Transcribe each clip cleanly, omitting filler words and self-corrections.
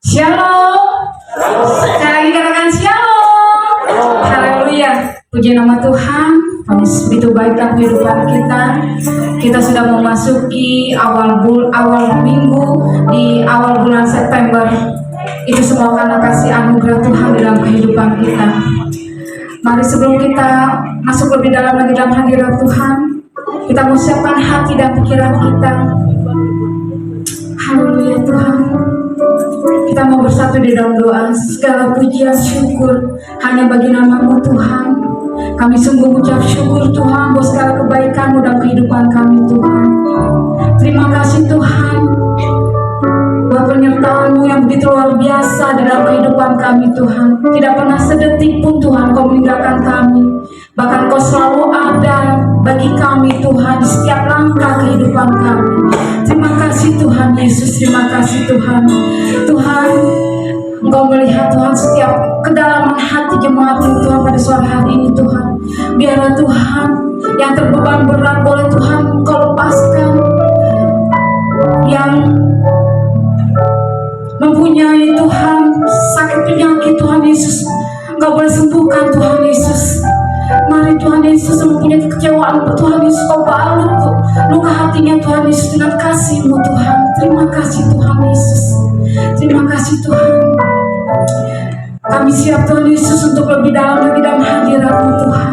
Shalom. Sekali lagi katakan shalom. Haleluya. Puji nama Tuhan. Begitu baik dalam kehidupan kita. Kita sudah memasuki awal minggu di awal bulan September. Itu semua karena kasih anugerah Tuhan dalam kehidupan kita. Mari sebelum kita masuk lebih dalam lagi dalam hadirat Tuhan, kita mau siapkan hati dan pikiran kita. Haleluya Tuhan. Kita mau bersatu di dalam doa. Segala pujian syukur hanya bagi nama-Mu Tuhan. Kami sungguh mengucap syukur Tuhan buat segala kebaikan-Mu dalam kehidupan kami Tuhan. Terima kasih Tuhan buat penyertaan-Mu yang begitu luar biasa di dalam kehidupan kami Tuhan. Tidak pernah sedetik pun Tuhan Kau meninggalkan kami. Bahkan Kau selalu ada bagi kami Tuhan di setiap langkah kehidupan kami. Terima kasih Tuhan Yesus, terima kasih Tuhan. Tuhan, Engkau melihat Tuhan setiap kedalaman hati jemaat-Mu Tuhan pada sore hari ini Tuhan. Biarlah Tuhan yang terbeban berat boleh Tuhan Engkau lepaskan. Yang mempunyai Tuhan sakit penyakit Tuhan Yesus, Engkau boleh sembuhkan Tuhan Yesus. Mari Tuhan Yesus yang mempunyai kekecewaan Tuhan Yesus, Kau balut luka hatinya Tuhan Yesus dengan kasih-Mu Tuhan. Terima kasih Tuhan Yesus. Terima kasih Tuhan. Kami siap Tuhan Yesus untuk lebih dalam lagi dalam hadirat-Mu Tuhan.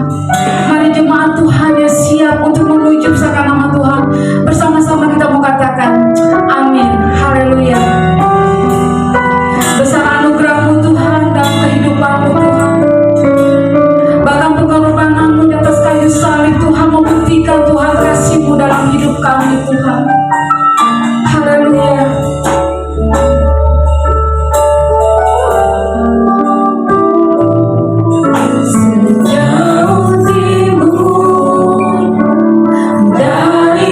Mari jemaat Tuhan yang siap untuk menuju pusaka nama Tuhan. Bersama-sama kita mau katakan amin. Haleluya. Besar anugerah-Mu Tuhan dalam kehidupan-Mu Tuhan. Bahkan pengorbanan-Mu di atas kayu salib Tuhan membuktikan Tuhan kasih-Mu dalam hidup kami Tuhan. Haleluya. Sejauh timur dari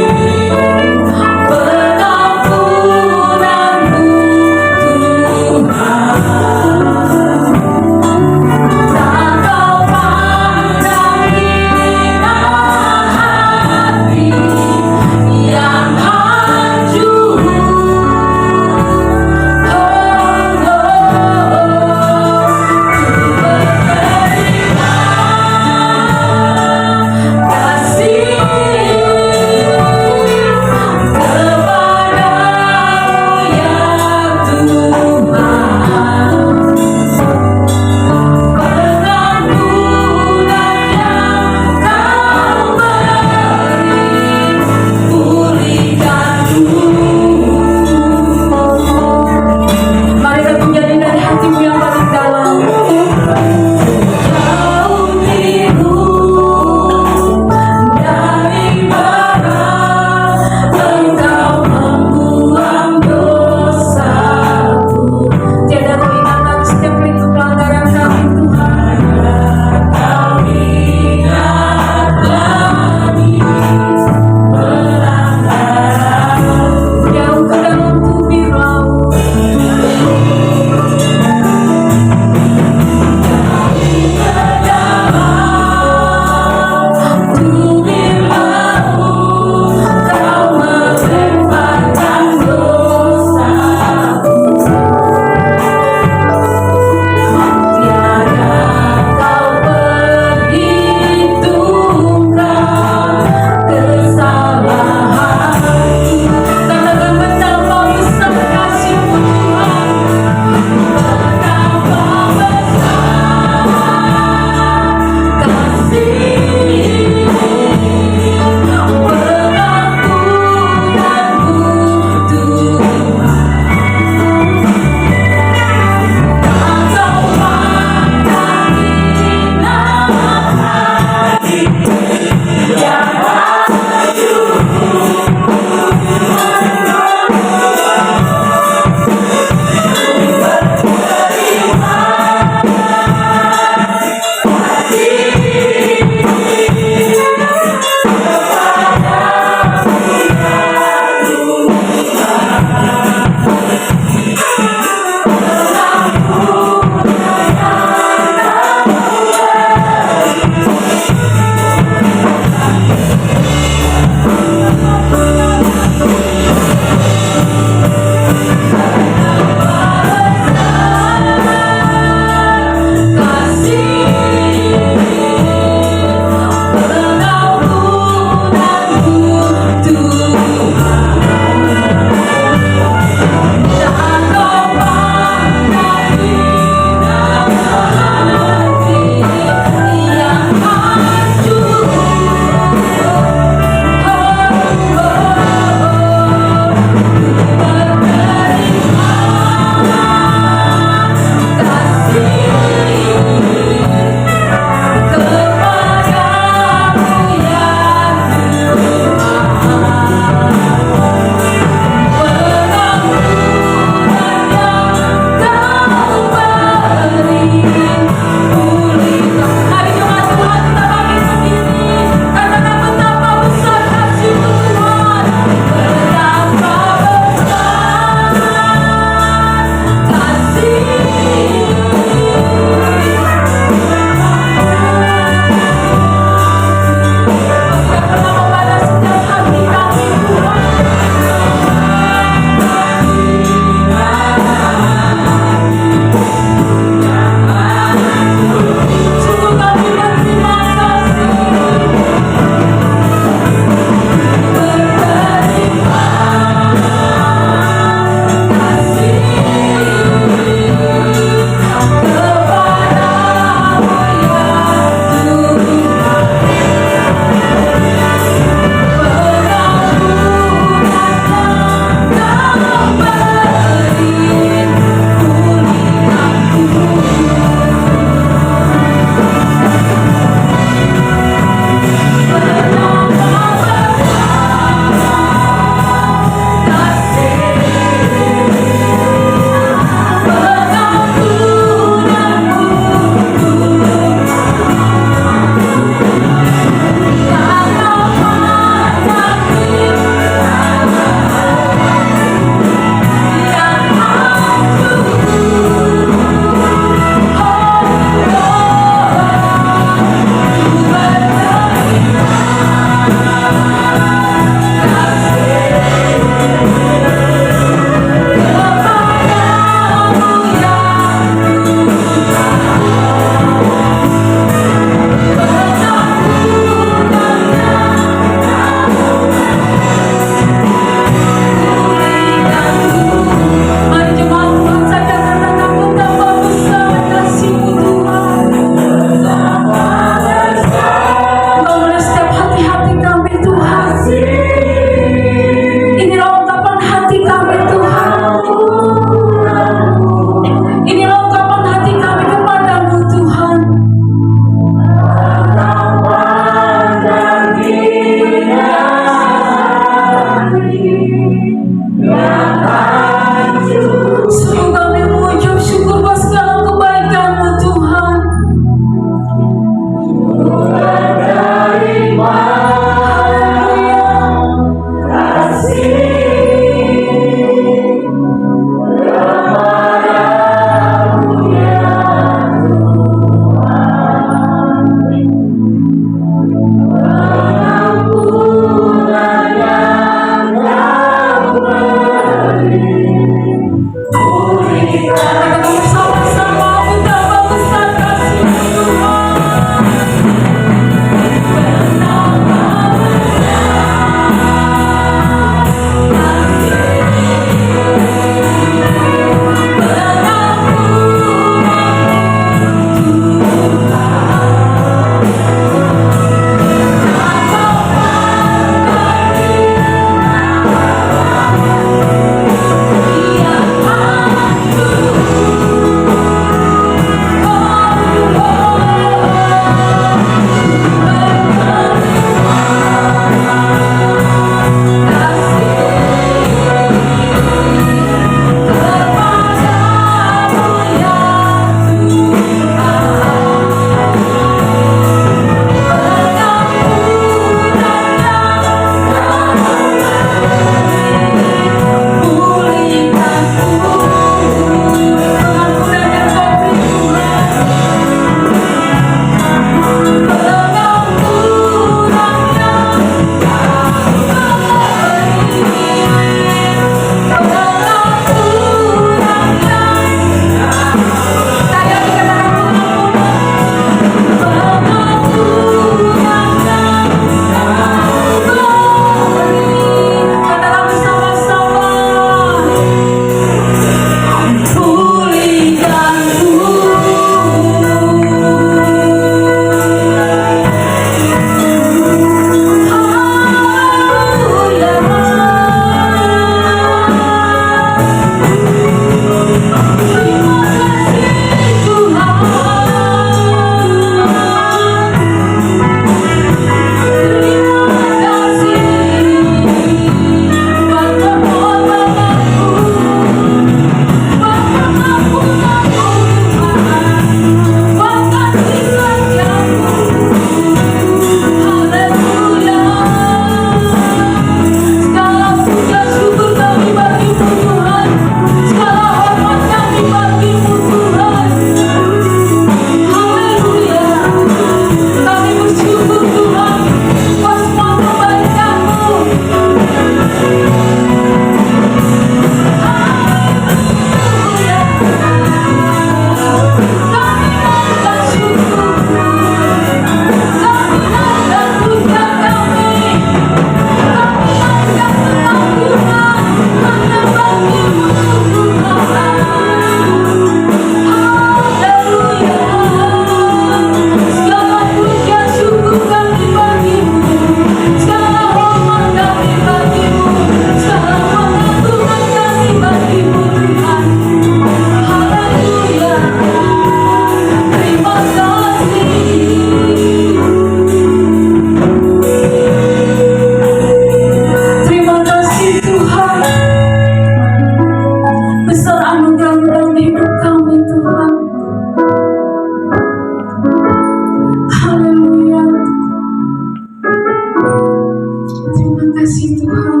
kasih Tuhan.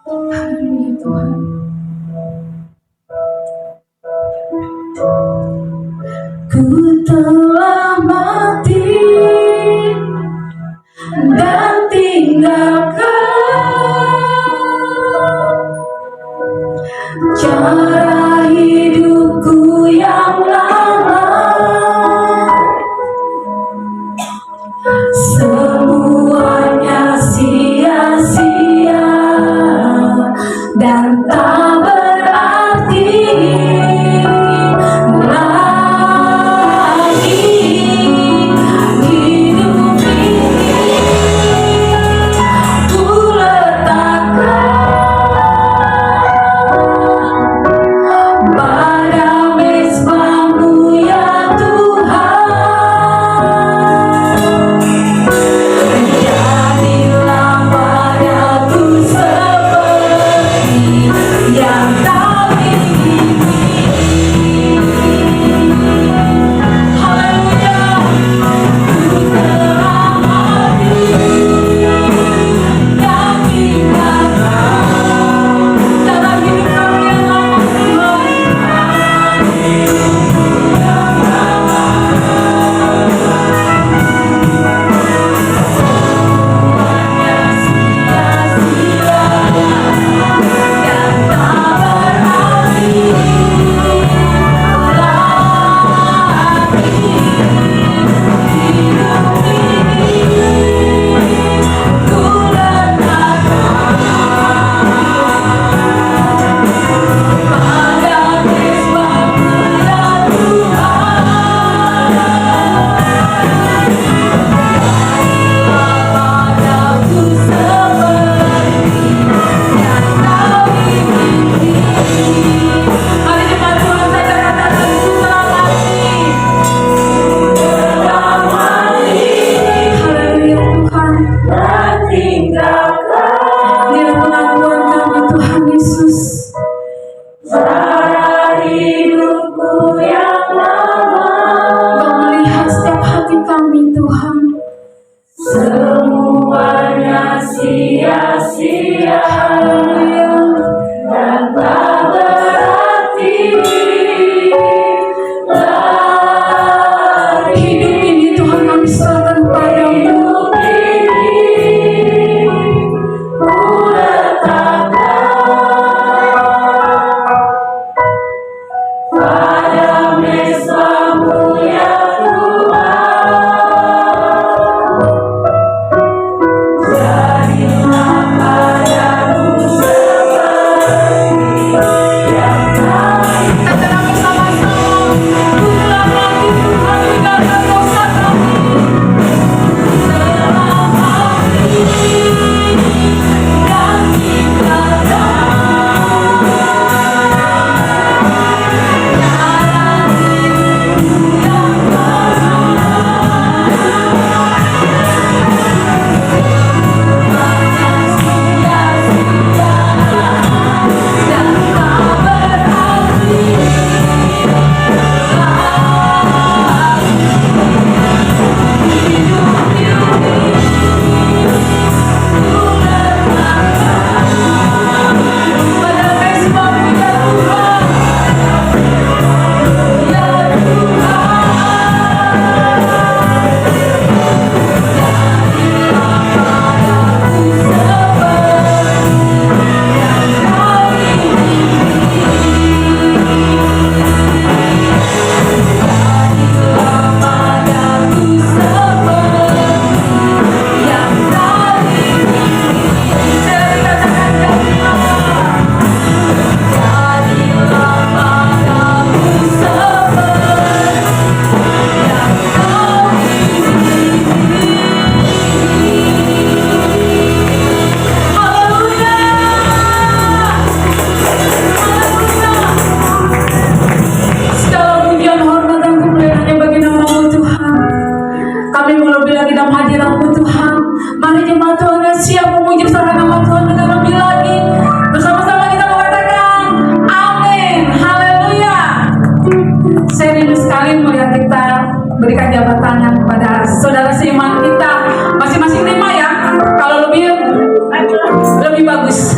Haleluya Tuhan. Ku telah mati dan tinggalkan cara hidupku yang lama, semuanya sia-sia dan tak berarti lagi. berikan jabat tangan kepada saudara seiman kita masing-masing 5 ya. Kalau lebih bagus.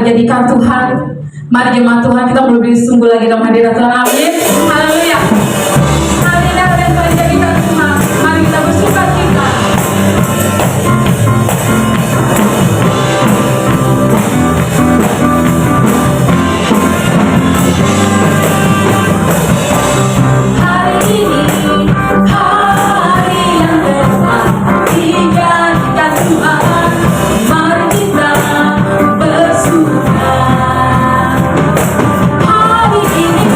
dijadikan Tuhan. Mari jemaat Tuhan, kita lebih sungguh lagi dalam hadirat Tuhan. Amin. Haleluya. Hari ini kalian telah dijadikan Tuhan. Mari kita bersuka cita. Hari ini hari yang telah dijadikan Tuhan. Mari kita bersuka. Hari ini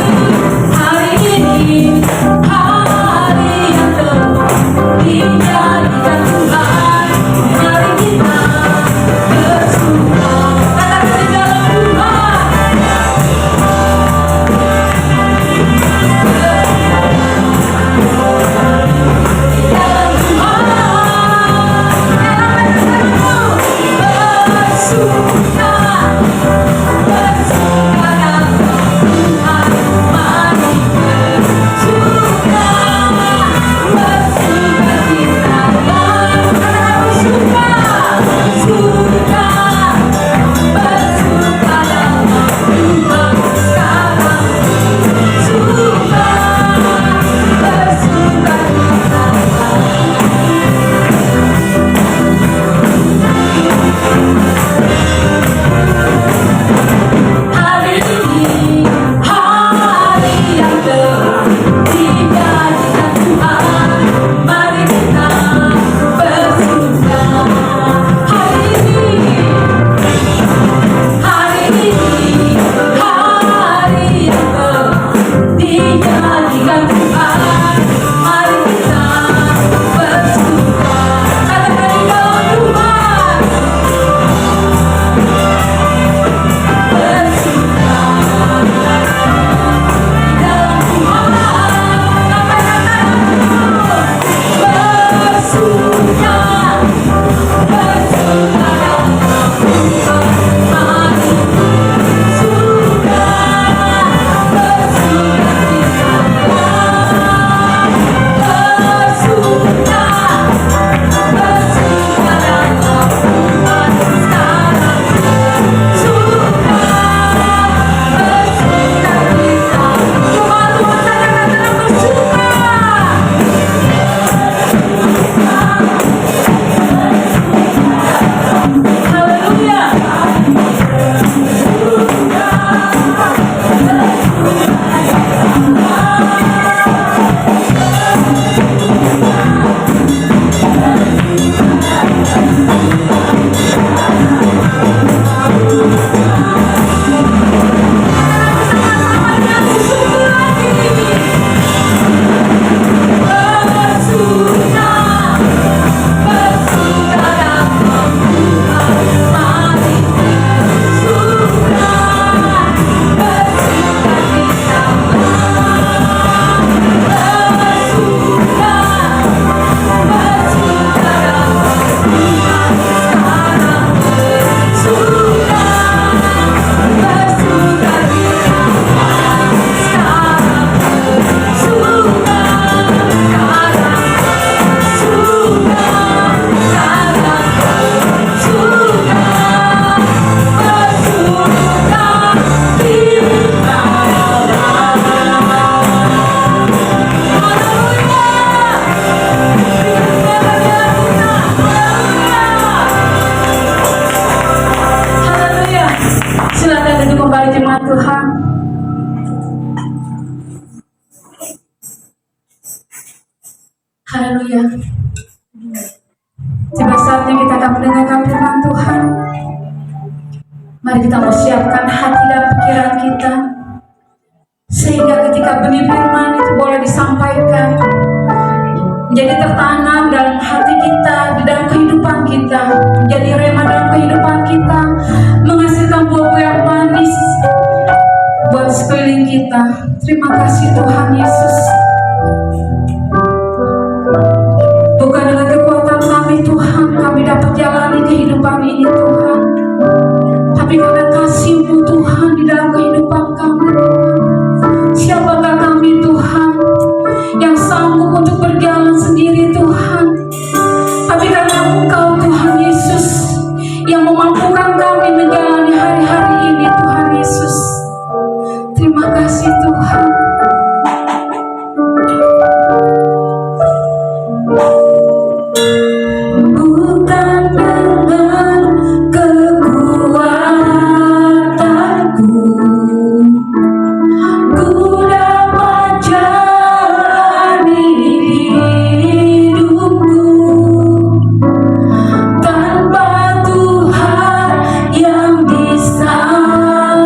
Haleluya. Tiba saatnya kita akan mendengarkan firman Tuhan. Mari kita persiapkan hati dan pikiran kita, sehingga ketika benih firman itu boleh disampaikan, menjadi tertanam dalam hati kita, di dalam kehidupan kita, menjadi rema dalam kehidupan kita, menghasilkan buah-buah yang manis buat sekeliling kita. Terima kasih Tuhan Yesus. Bukan dengan kekuatan kami Tuhan, kami dapat jalani kehidupan ini Tuhan, tapi karena kasih-Mu Tuhan di dalam kehidupan kami Tuhan. Siapakah kami Tuhan yang sanggup untuk berjalan sendiri Tuhan, tapi karena Engkau Tuhan Yesus yang memampukan kami menjalani hari-hari ini Tuhan Yesus. Terima kasih Tuhan. Bukan dengan kekuatanku ku dapat jalani hidupku, tanpa Tuhan yang di sampingku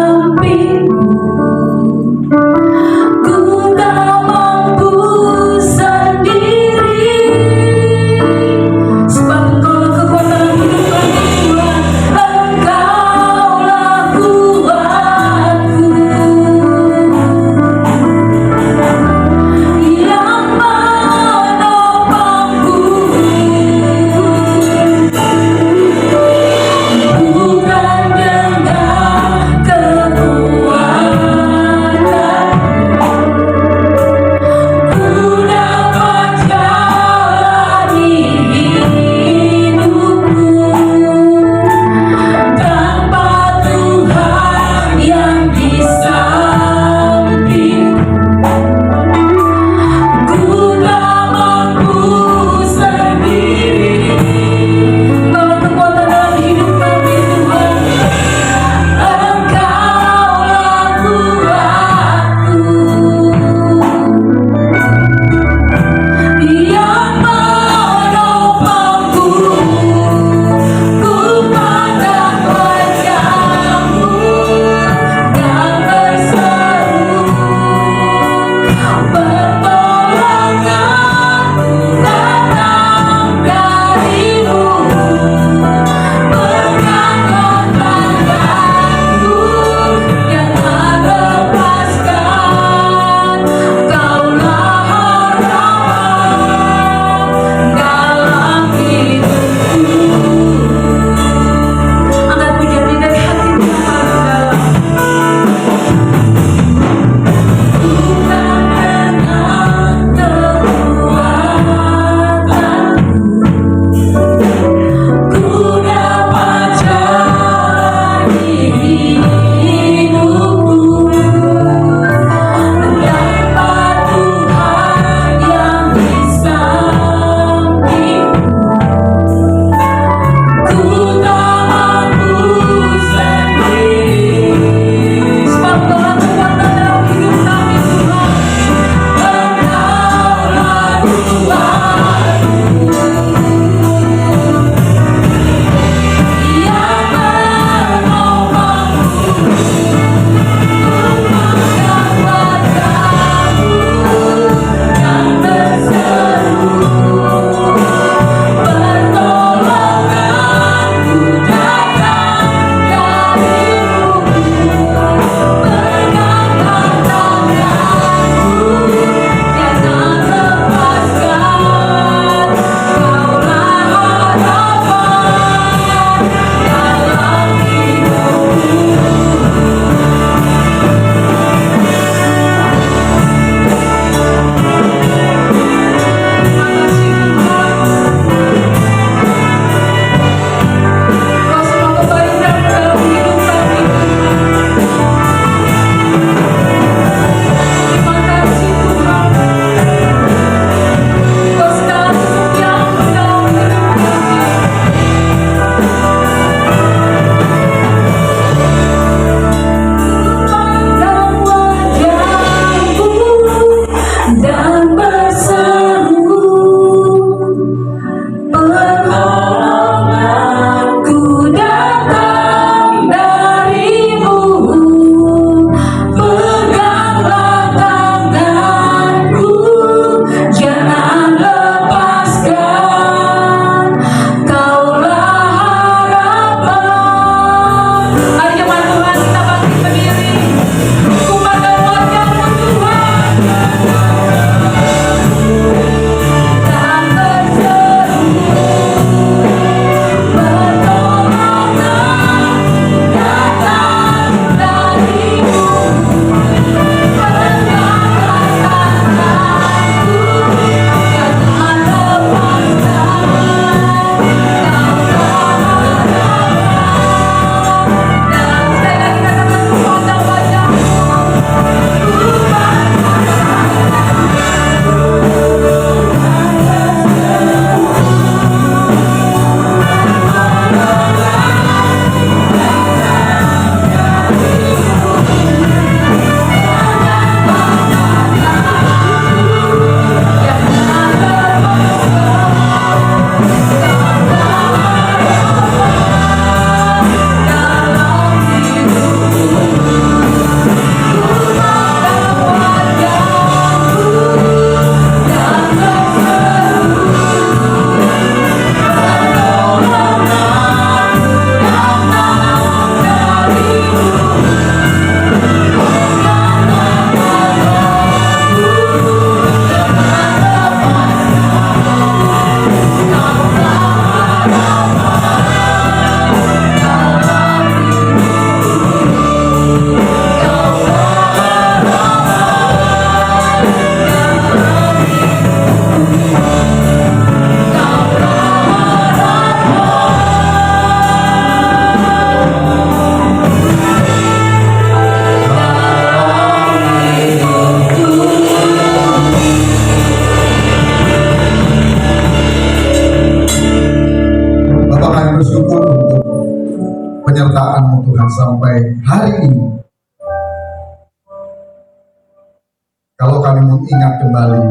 mengingat kembali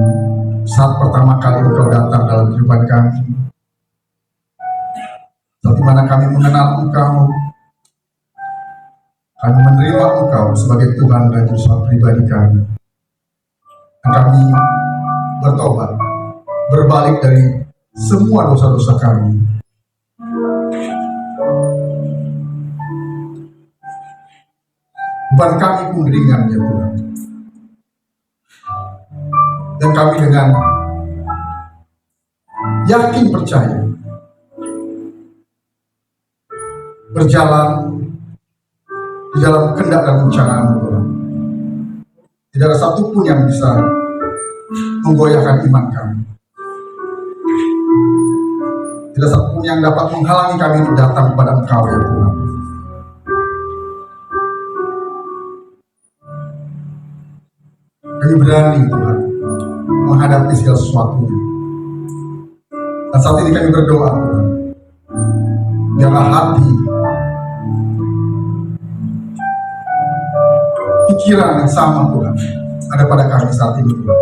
saat pertama kali Engkau datang dalam kehidupan kami, saat dimana kami mengenal Engkau, kami menerima Engkau sebagai Tuhan dan Juru Selamat pribadi kami. Dan kami bertobat, berbalik dari semua dosa-dosa kami. Beban kami pun ringan ya Tuhan. Dan kami dengan yakin percaya berjalan di dalam kehendak dan rencana-Mu Tuhan. Tidak ada satupun yang bisa menggoyahkan iman kami. Tidak satupun yang dapat menghalangi kami untuk datang kepada Engkau ya Tuhan. Kami berani Tuhan menghadapi segala sesuatunya. Dan saat ini kami berdoa Tuhan, biarlah hati, pikiran yang sama Tuhan ada pada kami saat ini Tuhan.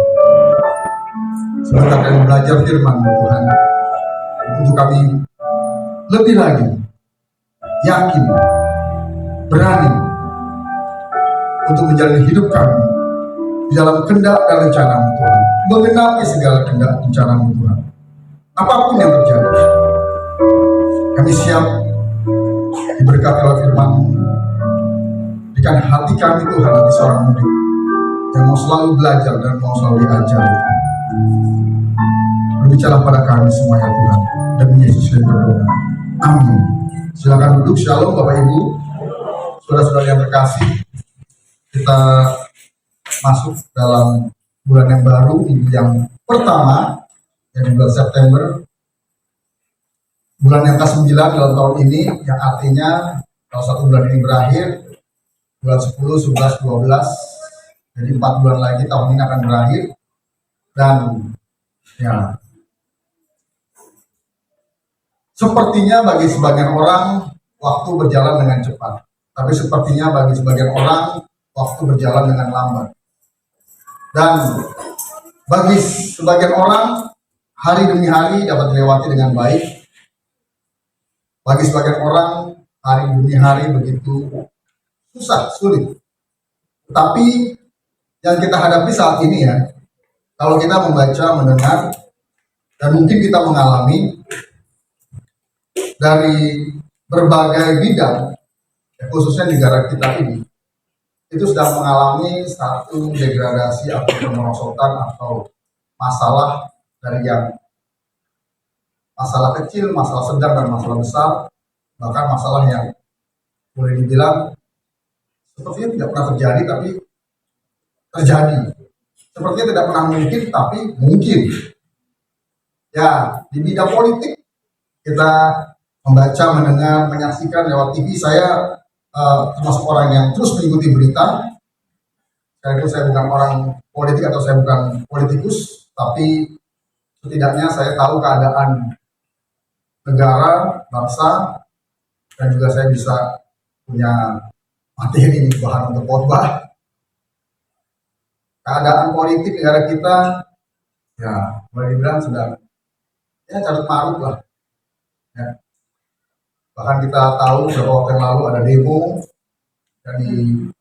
Sebentar kami belajar firman-Mu Tuhan, untuk kami lebih lagi yakin, berani untuk menjalani hidup kami di dalam kehendak dan rencana-Mu Tuhan, mengenapi segala kehendak rencana-Mu Tuhan. Apapun yang terjadi, kami siap diberkati oleh firman-Mu. Berikan hati kami Tuhan, hati seorang murid yang mau selalu belajar dan mau selalu diajar. Berbicara pada kami semuanya Tuhan, demi Yesus yang berdoa. Amin. Silakan duduk. Shalom Bapak Ibu, saudara-saudara yang terkasih. Kita masuk dalam bulan yang baru, minggu yang pertama, yang bulan September, bulan yang ke-9 dalam tahun ini, yang artinya kalau satu bulan ini berakhir, bulan 10, 11, 12, jadi 4 bulan lagi tahun ini akan berakhir. Dan ya, sepertinya bagi sebagian orang waktu berjalan dengan cepat, tapi sepertinya bagi sebagian orang waktu berjalan dengan lambat. Dan bagi sebagian orang hari demi hari dapat dilewati dengan baik. Bagi sebagian orang hari demi hari begitu susah, sulit. Tetapi yang kita hadapi saat ini ya, kalau kita membaca, mendengar, dan mungkin kita mengalami dari berbagai bidang, ya khususnya negara kita ini, itu sedang mengalami satu degradasi atau kemerosotan atau masalah dari yang masalah kecil, masalah sedang, dan masalah besar, bahkan masalah yang boleh dibilang sepertinya tidak pernah terjadi tapi terjadi, sepertinya tidak pernah mungkin tapi mungkin. Ya, di bidang politik kita membaca, mendengar, menyaksikan lewat TV. Saya termasuk orang yang terus mengikuti berita. Sekalipun saya bukan orang politik atau saya bukan politikus, tapi setidaknya saya tahu keadaan negara, bangsa, dan juga saya bisa punya materi bahan untuk khotbah. Keadaan politik negara kita, ya boleh dibilang sedang ya carut marut lah. Ya. Bahkan kita tahu beberapa waktu yang lalu ada demo dari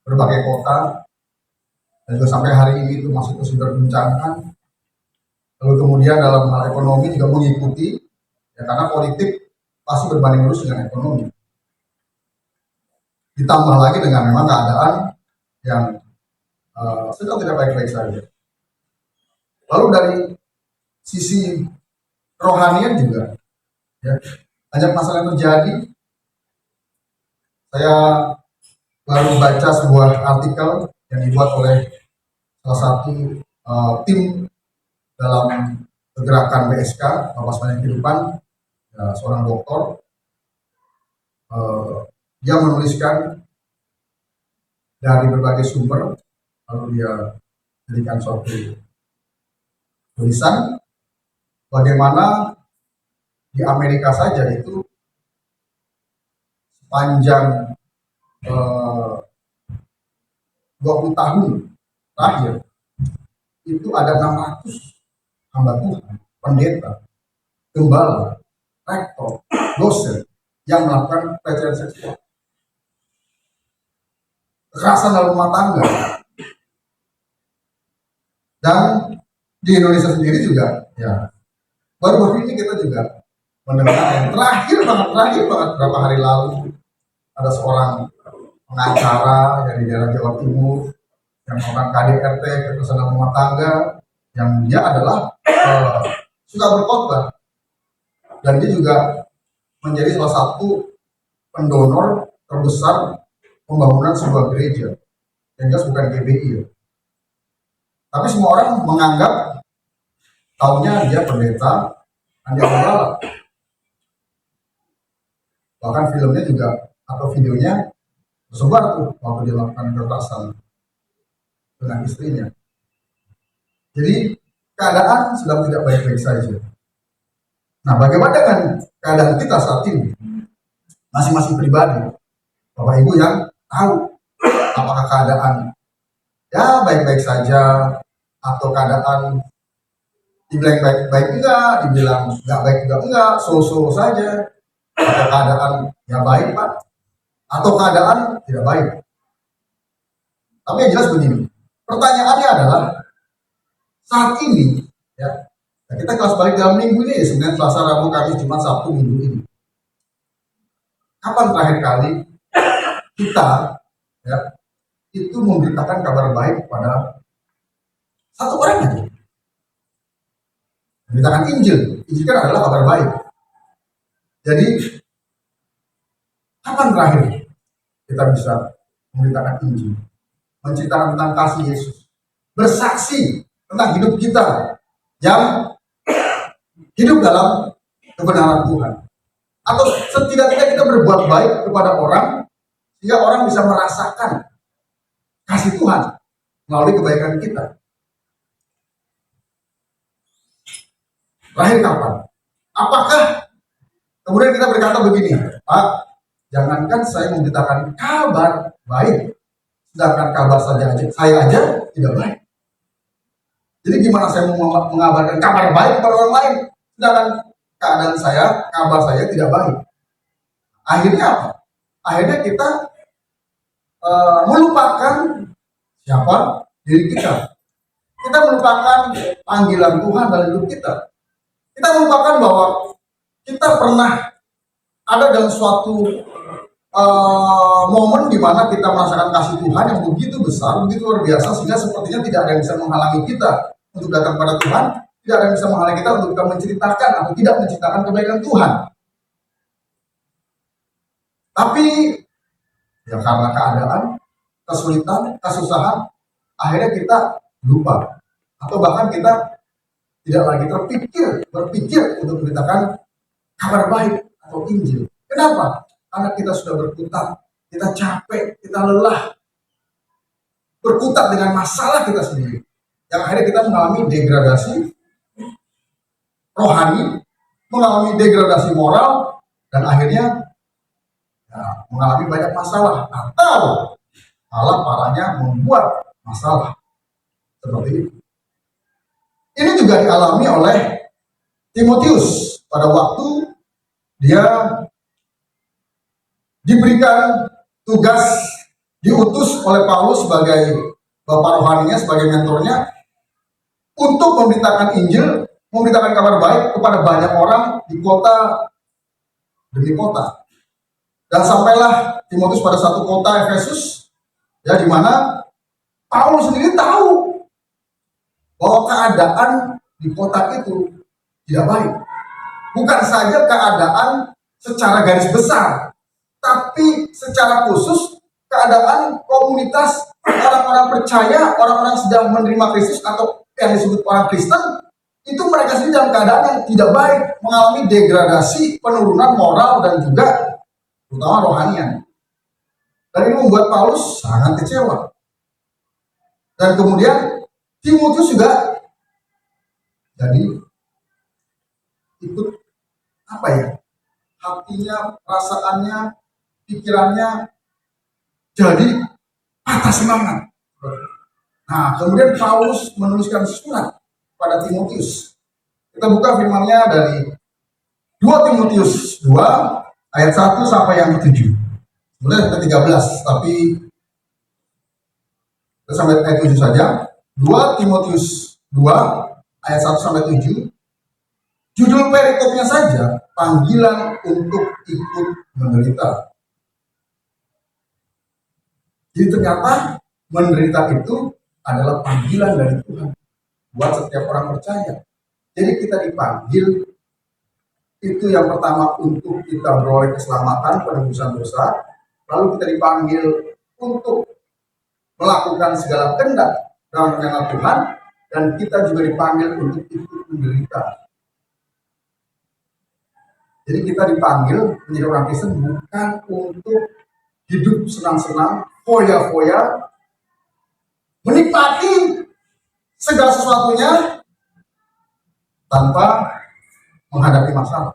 berbagai kota, dan juga sampai hari ini itu masih terus diperbincangkan. Lalu kemudian dalam hal ekonomi juga mengikuti, ya karena politik pasti berbanding lurus dengan ekonomi. Ditambah lagi dengan memang keadaan yang sedang tidak baik-baik saja. Lalu dari sisi rohanian juga, ya, banyak masalah yang terjadi. Saya baru baca sebuah artikel yang dibuat oleh salah satu tim dalam gerakan BSK, Bapak Sepanjang Kehidupan, ya, seorang dokter. Dia menuliskan dari berbagai sumber, lalu dia jadikan suatu tulisan bagaimana di Amerika saja itu sepanjang 20 tahun terakhir itu ada 600 hamba Tuhan, pendeta, gembala, rektor, dosen yang melakukan pelecehan seksual, kekerasan dalam rumah tangga. Dan di Indonesia sendiri juga, ya, baru-baru ini kita juga mendengar yang terakhir banget beberapa hari lalu ada seorang pengacara dari daerah Jawa Timur yang melakukan KDRT, kekerasan dalam rumah tangga, yang dia adalah suka berkhotbah dan dia juga menjadi salah satu pendonor terbesar pembangunan sebuah gereja yang jelas bukan GBI ya. Tapi semua orang menganggap taunya dia pendeta, hanya gembala. Bahkan filmnya juga atau videonya tersebar tuh waktu dia melakukan kekerasan dengan istrinya. Jadi keadaan sedang tidak baik-baik saja. Nah, bagaimana dengan keadaan kita saat ini? Masing-masing pribadi, Bapak Ibu yang tahu apakah keadaan ya baik-baik saja atau keadaan dibilang baik-baik enggak, dibilang enggak baik juga enggak, so-so saja, atau keadaan ya baik Pak, atau keadaan tidak baik. Tapi yang jelas begini, pertanyaannya adalah saat ini ya, kita kelas balik dalam minggu ini, Senin, Selasa, Rabu, Kamis, Jumat, Sabtu, Minggu ini. Kapan terakhir kali kita ya itu memberitakan kabar baik kepada satu orang aja? Memberitakan Injil. Injil kan adalah kabar baik. Jadi kapan terakhir kita bisa memberitakan Injil, menceritakan tentang kasih Yesus, bersaksi tentang hidup kita yang hidup dalam kebenaran Tuhan, atau setidaknya kita berbuat baik kepada orang sehingga orang bisa merasakan kasih Tuhan melalui kebaikan kita. Terakhir kapan? Apakah kemudian kita berkata begini, Pak, jangankan saya memberitakan kabar baik, sedangkan kabar saya aja tidak baik. Jadi gimana saya mau mengabarkan kabar baik kepada orang lain, sedangkan keadaan saya, kabar saya tidak baik? Akhirnya apa? Akhirnya kita melupakan siapa diri kita. Kita melupakan panggilan Tuhan dalam hidup kita. Kita melupakan bahwa kita pernah ada dalam suatu momen di mana kita merasakan kasih Tuhan yang begitu besar, begitu luar biasa, sehingga sepertinya tidak ada yang bisa menghalangi kita untuk datang kepada Tuhan, tidak ada yang bisa menghalangi kita untuk kita menceritakan atau tidak menceritakan kebaikan Tuhan. Tapi ya karena keadaan, kesulitan, kesusahan, akhirnya kita lupa, atau bahkan kita tidak lagi berpikir untuk memberitakan kabar baik atau Injil. Kenapa? Karena kita sudah berkutat, kita capek, kita lelah, berkutat dengan masalah kita sendiri, yang akhirnya kita mengalami degradasi rohani, mengalami degradasi moral, dan akhirnya ya, mengalami banyak masalah, atau malah parahnya membuat masalah seperti itu. Ini juga dialami oleh Timotius pada waktu dia diberikan tugas, diutus oleh Paulus sebagai bapak rohaninya, sebagai mentornya, untuk memberitakan Injil, memberitakan kabar baik kepada banyak orang di kota demi kota. Dan sampailah Timotius pada satu kota, Efesus, ya, di mana Paulus sendiri tahu bahwa keadaan di kota itu tidak baik. Bukan saja keadaan secara garis besar, tapi secara khusus keadaan komunitas orang-orang percaya, orang-orang sedang menerima Kristus atau yang disebut orang Kristen, itu mereka sendiri dalam keadaan yang tidak baik, mengalami degradasi, penurunan moral dan juga terutama rohanian. Dan ini membuat Paulus sangat kecewa. Dan kemudian Timotius juga jadi ikut hatinya, perasaannya, pikirannya jadi patah semangat. Nah, kemudian Paulus menuliskan surat pada Timotius. Kita buka firman-Nya dari 2 Timotius 2 ayat 1 sampai yang ke-7. Sebenarnya ke-13, tapi kita sampai ayat 7 saja. 2 Timotius 2 ayat 1 sampai 7. Judul perikopnya saja, panggilan untuk ikut menderita. Jadi ternyata menderita itu adalah panggilan dari Tuhan buat setiap orang percaya. Jadi kita dipanggil itu yang pertama untuk kita beroleh keselamatan, penebusan dosa. Lalu kita dipanggil untuk melakukan segala kehendak dalam rencana Tuhan, dan kita juga dipanggil untuk ikut menderita. Jadi kita dipanggil menjadi orang Kristen bukan untuk hidup senang-senang, foya-foya, menikmati segala sesuatunya tanpa menghadapi masalah.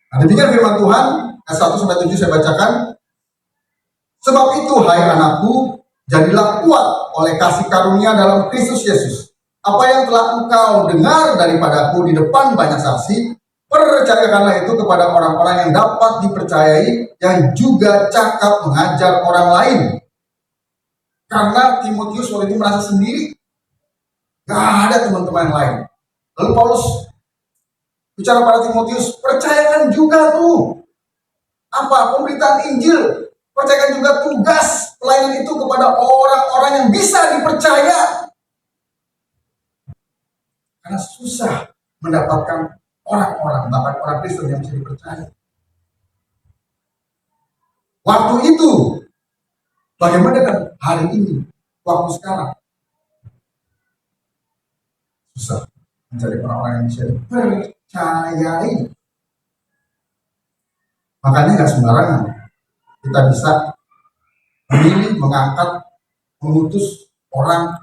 Nah, demikian firman Tuhan, ayat 1 sampai 7 saya bacakan. Sebab itu, hai anakku, jadilah kuat oleh kasih karunia dalam Kristus Yesus. Apa yang telah engkau dengar daripadaku di depan banyak saksi, percayakanlah itu kepada orang-orang yang dapat dipercayai, yang juga cakap mengajar orang lain. Karena Timotius waktu itu merasa sendiri, gak ada teman-teman yang lain. Lalu Paulus bicara pada Timotius, percayakan juga tuh apa pemberitaan Injil, percayakan juga tugas pelayanan itu kepada orang-orang yang bisa dipercaya. Karena susah mendapatkan orang-orang, bahkan orang Kristen yang bisa dipercaya. Waktu itu, bagaimana dengan hari ini, waktu sekarang? Susah mencari orang-orang yang bisa dipercayai. Makanya nggak sembarangan kita bisa memilih, mengangkat, mengutus orang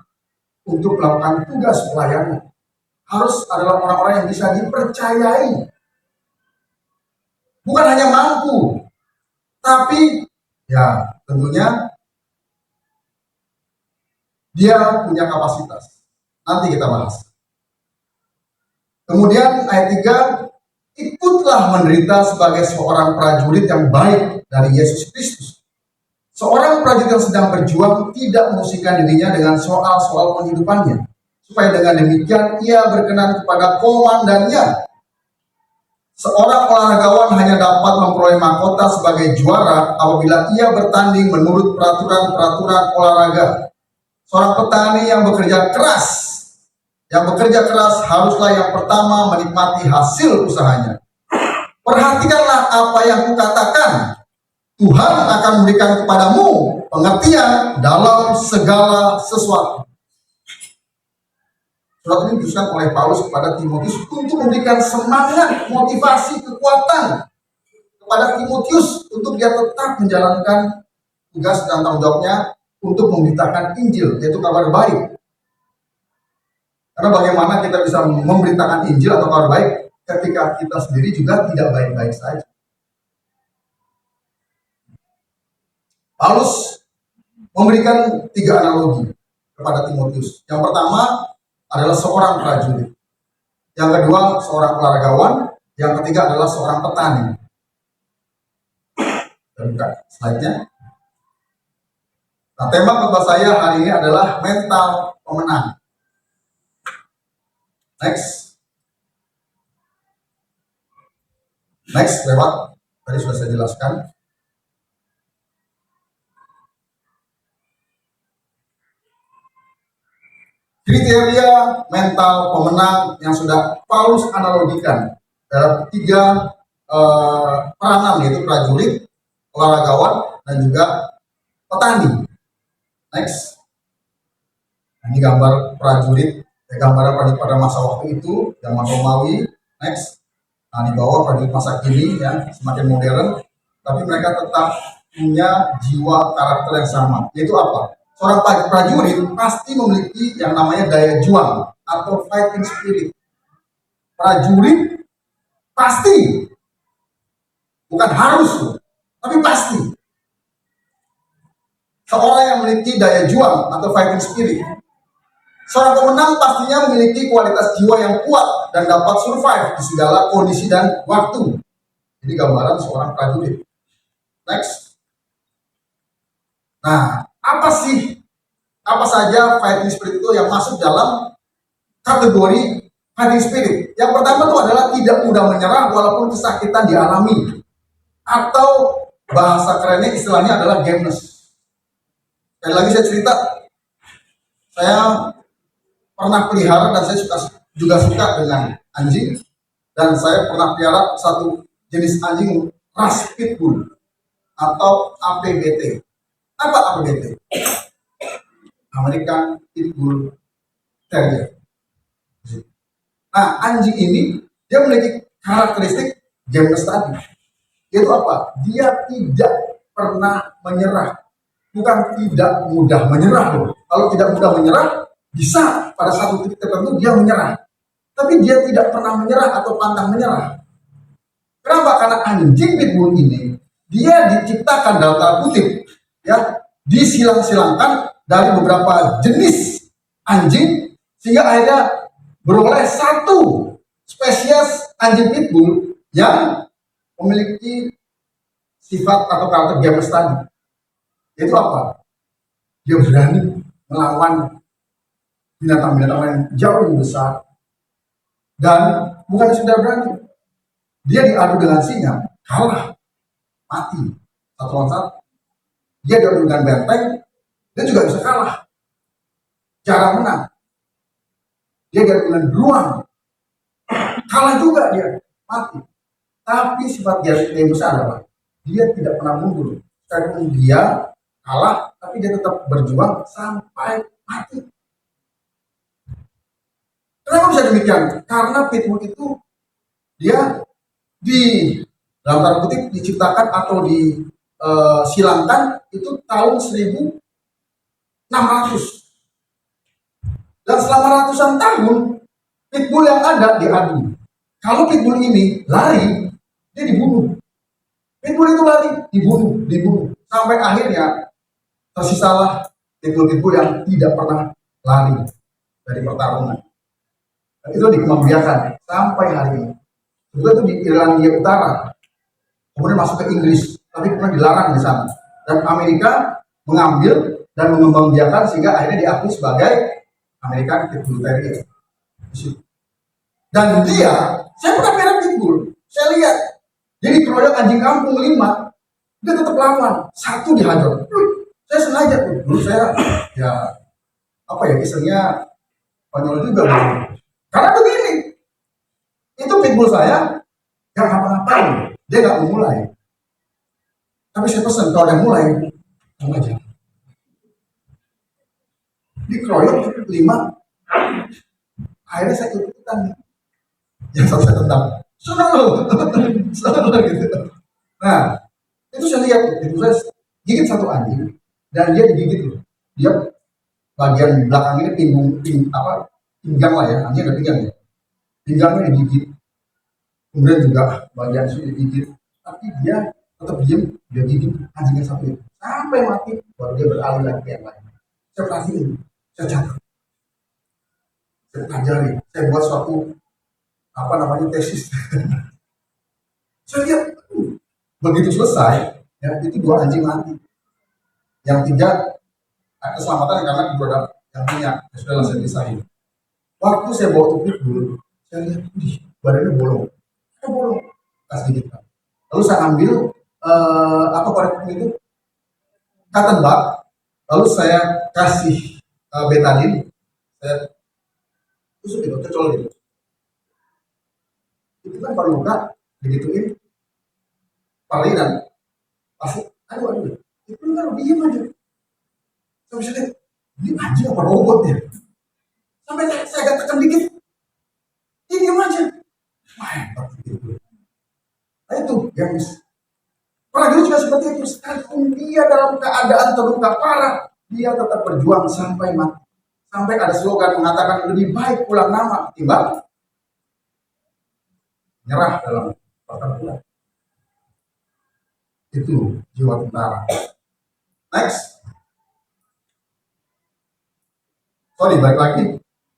untuk melakukan tugas pelayanan. Harus adalah orang-orang yang bisa dipercayai. Bukan hanya mampu, tapi ya tentunya dia punya kapasitas. Nanti kita bahas. Kemudian ayat 3, ikutlah menderita sebagai seorang prajurit yang baik dari Yesus Kristus. Seorang prajurit yang sedang berjuang tidak memusingkan dirinya dengan soal-soal penghidupannya, supaya dengan demikian ia berkenan kepada komandannya. Seorang olahragawan hanya dapat memperoleh mahkota sebagai juara apabila ia bertanding menurut peraturan-peraturan olahraga. Seorang petani yang bekerja keras haruslah yang pertama menikmati hasil usahanya. Perhatikanlah apa yang kukatakan. Tuhan akan memberikan kepadamu pengertian dalam segala sesuatu. Surat ini dituliskan oleh Paulus kepada Timotius untuk memberikan semangat, motivasi, kekuatan kepada Timotius untuk dia tetap menjalankan tugas dan tanggung jawabnya untuk memberitakan Injil, yaitu kabar baik. Karena bagaimana kita bisa memberitakan Injil atau kabar baik ketika kita sendiri juga tidak baik-baik saja. Paulus memberikan 3 analogi kepada Timotius. Yang pertama adalah seorang prajurit. Yang kedua seorang olahragawan. Yang ketiga adalah seorang petani. Kita buka slide-nya. Nah, tema khotbah saya hari ini adalah mental pemenang. Next, lewat. Tadi sudah saya jelaskan. Kriteria mental pemenang yang sudah Paulus analogikan dalam 3 peranan, yaitu prajurit, olahragawan, dan juga petani. Next. Nah, ini gambar prajurit, gambaran prajurit pada masa waktu itu, zaman Romawi. Next. Nah, di bawah prajurit masa kini, ya, semakin modern, tapi mereka tetap punya jiwa karakter yang sama. Yaitu apa? Seorang prajurit pasti memiliki yang namanya daya juang atau fighting spirit. Prajurit pasti, bukan harus, tapi pasti seorang yang memiliki daya juang atau fighting spirit. Seorang pemenang pastinya memiliki kualitas jiwa yang kuat dan dapat survive di segala kondisi dan waktu. Ini gambaran seorang prajurit. Next. Nah, apa saja fighting spirit itu yang masuk dalam kategori fighting spirit? Yang pertama itu adalah tidak mudah menyerah walaupun kesakitan dialami, atau bahasa kerennya istilahnya adalah gameness. Sekali lagi saya cerita, saya pernah pelihara dan saya juga suka dengan anjing, dan saya pernah pelihara satu jenis anjing ras pitbull atau APBT. Apa APBT? American Pitbull Terrier. Nah, anjing ini dia memiliki karakteristik gameness tadi. Yaitu apa? Dia tidak pernah menyerah. Bukan tidak mudah menyerah loh. Kalau tidak mudah menyerah, bisa pada satu titik tertentu dia menyerah. Tapi dia tidak pernah menyerah atau pantang menyerah. Kenapa? Karena anjing pitbull ini dia diciptakan dalam tanda kutip, ya, disilang-silangkan dari beberapa jenis anjing sehingga akhirnya beroleh satu spesies anjing pitbull yang memiliki sifat atau karakter gameness tadi. Itu apa? Dia berani melawan binatang-binatang yang jauh lebih besar, dan bukan sekedar berani, dia diadu dengan singa, kalah, mati satu lawan satu. Dia diadu dengan benteng, dia juga bisa kalah, jarang menang. Dia diadu dengan beruang, kalah juga dia, mati. Tapi sifat dia yang besar adalah dia tidak pernah mundur. Karena dia kalah, tapi dia tetap berjuang sampai mati. Kenapa bisa demikian? Karena pitbull itu dia dalam tanda kutip diciptakan atau disilangkan itu tahun 1600. Dan selama ratusan tahun pitbull yang ada diadu. Kalau pitbull ini lari, dia dibunuh. Pitbull itu lari, dibunuh. Sampai akhirnya tersisalah pitbull-pitbull yang tidak pernah lari dari pertarungan. Dan itu dikembangbiakan sampai hari ini. Juga itu di Irlandia Utara, kemudian masuk ke Inggris, tapi pernah dilarang di sana. Dan Amerika mengambil dan mengembangbiakan sehingga akhirnya diakui sebagai American Pitbull Terrier. Dan saya pernah merah pitbull, saya lihat, jadi keroyok anjing kampung 5, dia tetap lawan, 1 dihajar. Saya sengaja dulu saya istilahnya konyol juga gitu. Karena begini, itu pitbull saya gak ngapa-ngapain, dia gak memulai. Tapi saya pesan kalau dia mulai, kamu aja. Dikeroyok 5, akhirnya saya ikutan. Yang satu saya tendang, senang loh, gitu. Nah, itu saya lihat, itu saya gigit satu anjing dan dia digigit loh. Dia bagian belakang ini pinggang lah ya, anjing ada pinggang ya. Pinggangnya digigit, kemudian juga bagian sini digigit, tapi dia tetap diam, dia gigit anjingnya satu itu sampai mati, baru dia beralih lagi ke yang lain. Saya perhatiin, saya catat, saya pelajari, saya buat suatu tesis. Saya lihat, begitu selesai, ya itu 2 anjing mati, yang 3 keselamatan karena kedua yang punya sudah saya pisahin. Waktu saya bawa ke pitbull, saya lihat, badannya bolong, kasih sedikit. Lalu saya ambil korek itu, cotton bud, lalu saya kasih betadine, saya tusuk gitu, cocol gitu. Itu kan kalau luka digituin, paliran, pasti, aduh, itu kan diam aja. Saya bisa lihat, ini anjing apa robot ya? Sampai saya agak tekan dikit, ini diam aja. Wah, hebat gitu. Nah itu, yang prajurit juga seperti itu. Sekalipun dia dalam keadaan terluka parah, dia tetap berjuang sampai mati. Sampai ada slogan mengatakan lebih baik pulang nama ketimbang nyerah dalam pertempuran. Itu jiwa tentara. Next. Balik lagi.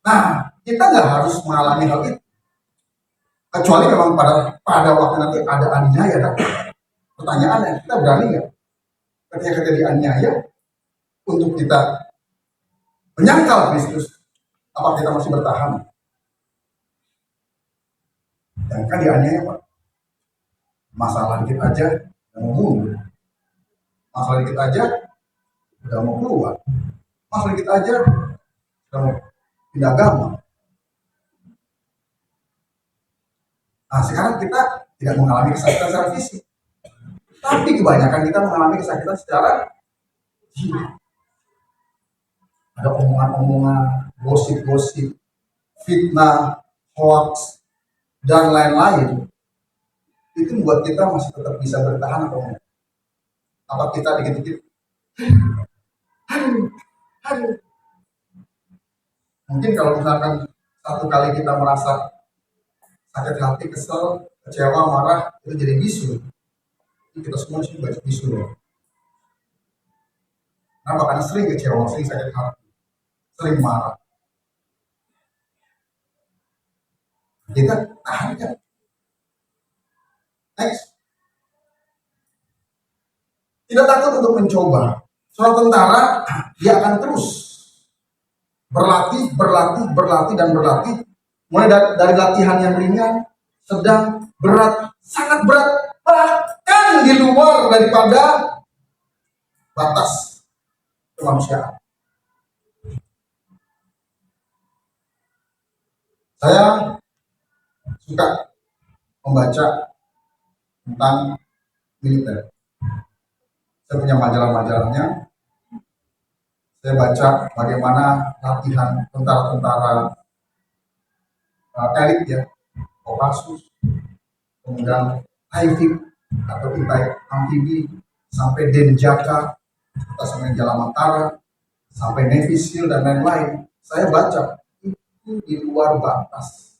Nah, kita nggak harus mengalami hal itu. Kecuali memang pada waktu nanti ada aniaya kan. Pertanyaannya, kita berani nggak ketika kita dianiaya untuk kita menyangkal Kristus? Apa kita masih bertahan? Dan kan dianiaya Pak. Masalah dikit aja udah mau mundur. Masalah dikit aja udah mau keluar. Masalah dikit aja udah mau pindah agama. Nah sekarang kita tidak mengalami kesakitan secara fisik, tapi kebanyakan kita mengalami kesakitan secara jiwa. Ada omongan-omongan, gosip-gosip, fitnah, hoax, dan lain-lain. Itu membuat kita masih tetap bisa bertahan atau enggak? Apa kita dikit-dikit aduh. Mungkin kalau misalkan satu kali kita merasa sakit hati, kesel, kecewa, marah, itu jadi bisu. Ini kita semua sih baca bisu ya. Kenapa? Karena sering kecewa, sering sakit hati, sering marah. Kita tahan kan? Next. Tidak takut untuk mencoba. Seorang tentara, dia akan terus berlatih, dan berlatih. Mulai dari latihan yang ringan, sedang, berat, sangat berat, bahkan di luar daripada batas kemanusiaan. Saya suka membaca tentang militer. Saya punya majalah-majalahnya. Saya baca bagaimana latihan tentara-tentara elit ya, Kopassus, kemudian Taifib atau intai amfibi, sampai Denjaka, sampai Jalamantara, sampai Navy SEAL dan lain-lain. Saya baca itu di luar batas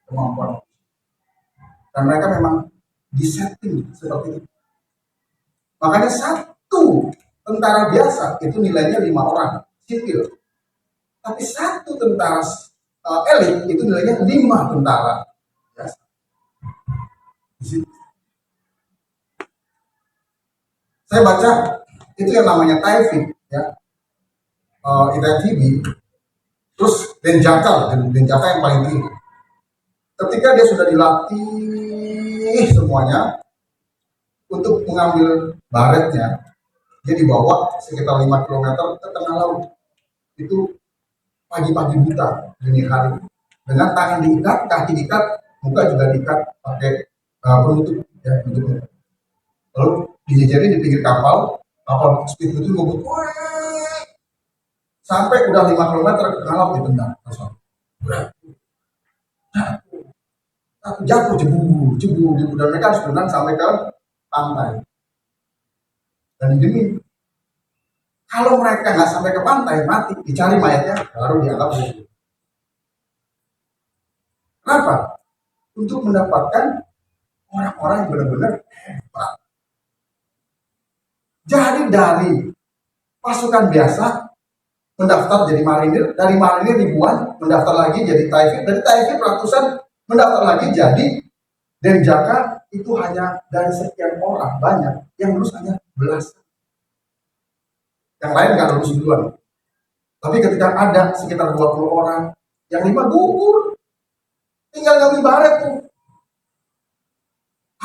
kemampuan, dan mereka memang disetting seperti itu. Makanya satu tentara biasa itu nilainya 5 orang sipil, tapi satu tentara elit itu nilainya 5 tentara biasa. Saya baca itu yang namanya Taifib ya, ITFB, terus Denjaka yang paling tinggi. Ketika dia sudah dilatih semuanya untuk mengambil baretnya, dia dibawa sekitar 5 km ke tengah laut. Itu pagi-pagi buta, dini hari, dengan tangan diikat, kaki diikat, muka juga diikat pakai penutup ya, penutup. Lalu dijejerin di pinggir kapal speed itu ngebut, sampai udah 5 km ke tengah laut ditendang. Jatuh jebu, dan mereka harus berenang sampai ke pantai. Dan demi kalau mereka nggak sampai ke pantai, mati, dicari mayatnya, baru dianggap hidup. Kenapa? Untuk mendapatkan orang-orang yang benar-benar hebat. Jadi dari pasukan biasa mendaftar jadi marinir, dari marinir ribuan mendaftar lagi jadi Taifib, dari Taifib ratusan mendaftar lagi jadi Denjaka. Itu hanya dari sekian orang banyak yang lulus hanya belasan. Yang lain nggak lulus duluan. Tapi ketika ada sekitar 20 orang, yang 5 gugur, tinggal ngambil baret tuh.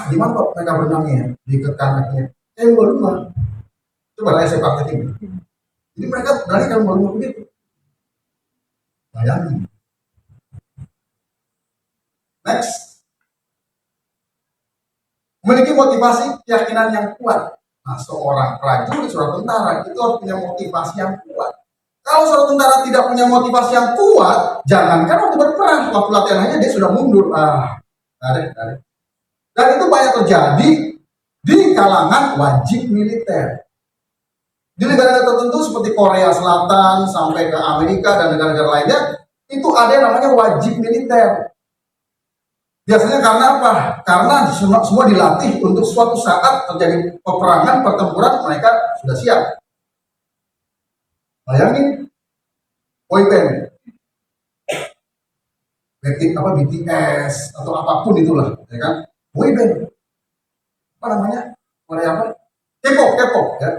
Gimana kok mereka berenangnya, diikat kanaknya? Lumba. Coba saya praktekin. Jadi mereka berani kalau lumba begitu. Bayangin. Next. Memiliki motivasi keyakinan yang kuat. Nah, seorang prajurit, seorang tentara itu harus punya motivasi yang kuat. Kalau seorang tentara tidak punya motivasi yang kuat, jangankan waktu berperang, waktu latihan aja dia sudah mundur. Tarik. Dan itu banyak terjadi di kalangan wajib militer. Di negara tertentu seperti Korea Selatan sampai ke Amerika dan negara-negara lainnya, itu ada yang namanya wajib militer. Biasanya karena apa? Karena semua dilatih untuk suatu saat terjadi peperangan, pertempuran, mereka sudah siap. Bayangin, boyband, BTS atau apapun itulah, ya kan? Boyband, apa namanya? Korea apa? K-pop, ya.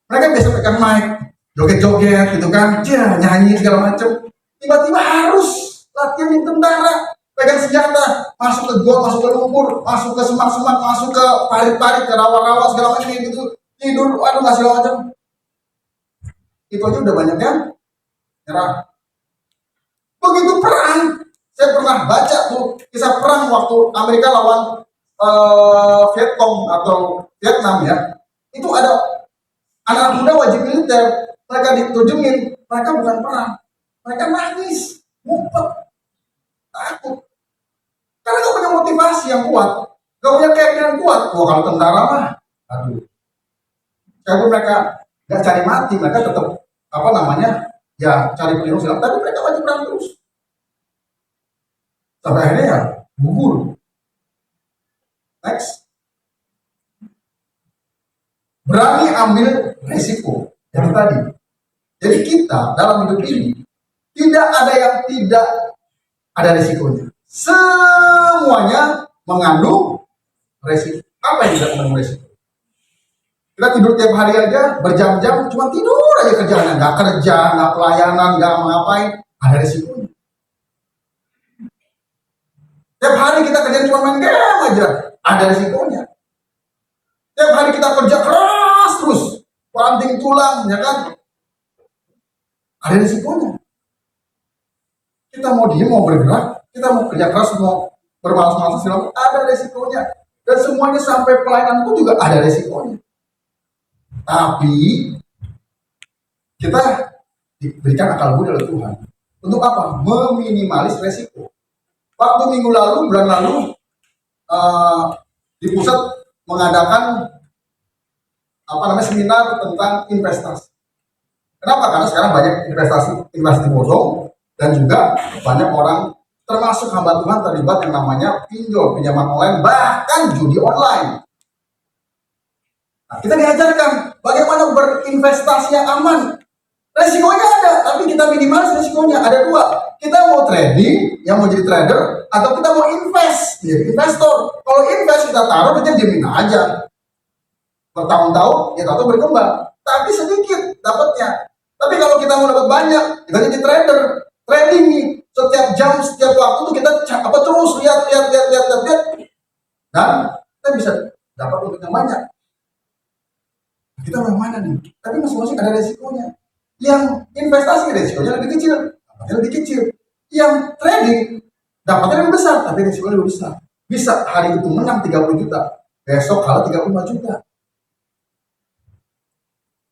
Mereka biasa pegang mic, joget-joget gitu kan, ya, nyanyi segala macam. Tiba-tiba harus latihan di tentara, pegang senjata, masuk ke gua, masuk ke lumpur, masuk ke semak-semak, masuk ke parit-parit, ke rawa-rawa segala macam gitu, tidur, aduh nggak segala macam. Itu aja udah banyak yang nyerah. Begitu perang, saya pernah baca tuh kisah perang waktu Amerika lawan Vietcong atau Vietnam ya. Itu ada anak muda wajib militer, mereka ditujuin, mereka bukan perang, mereka nangis, ngumpet, takut. Karena gak punya motivasi yang kuat, gak punya keyakinan kuat. Wah kalau tentara mah, aduh. Kalau mereka gak cari mati, mereka tetap apa namanya, ya cari pelindung segala, tapi mereka wajib perang terus. Sampai akhirnya ya gugur. Next. Berani ambil resiko. Yang tadi. Jadi kita dalam hidup ini tidak ada yang tidak ada resikonya. Semuanya mengandung resiko. Apa yang tidak mengandung resiko? Kita tidur tiap hari aja berjam-jam, cuma tidur aja kerjaannya, nggak kerja, nggak pelayanan, nggak ngapain, ada resikonya. Tiap hari kita kerja cuma main game aja, ada resikonya. Tiap hari kita kerja keras terus, banting tulang, ya kan? Ada resikonya. Kita mau diem, mau bergerak, kita mau kerja keras, mau bermalas-malas, ada resikonya. Dan semuanya sampai pelayanan pun juga ada resikonya. Tapi kita diberikan akal budi oleh Tuhan. Untuk apa? Meminimalis resiko. Waktu minggu lalu, bulan lalu, di pusat mengadakan seminar tentang investasi. Kenapa? Karena sekarang banyak investasi bodong, dan juga banyak orang termasuk hamba Tuhan terlibat yang namanya pinjaman online, bahkan judi online. Nah, kita diajarkan bagaimana berinvestasi yang aman. Resikonya ada, tapi kita minimalis resikonya. Ada dua. Kita mau trading, yang mau jadi trader, atau kita mau invest, jadi investor. Kalau invest kita taruh, kita diemin aja. Bertahun-tahun, ya tahu berkembang. Tapi sedikit dapatnya. Tapi kalau kita mau dapat banyak, kita jadi trader. Trading nih, setiap jam, setiap waktu tuh kita terus lihat. Dan kita bisa dapat untuk yang banyak. Kita yang mana nih? Tapi masing-masing ada resikonya. Yang investasi resikonya lebih kecil, dapatnya lebih kecil. Yang trading dapatnya lebih besar, tapi resikonya lebih besar. Bisa hari itu menang 30 juta, besok kalah 35 juta.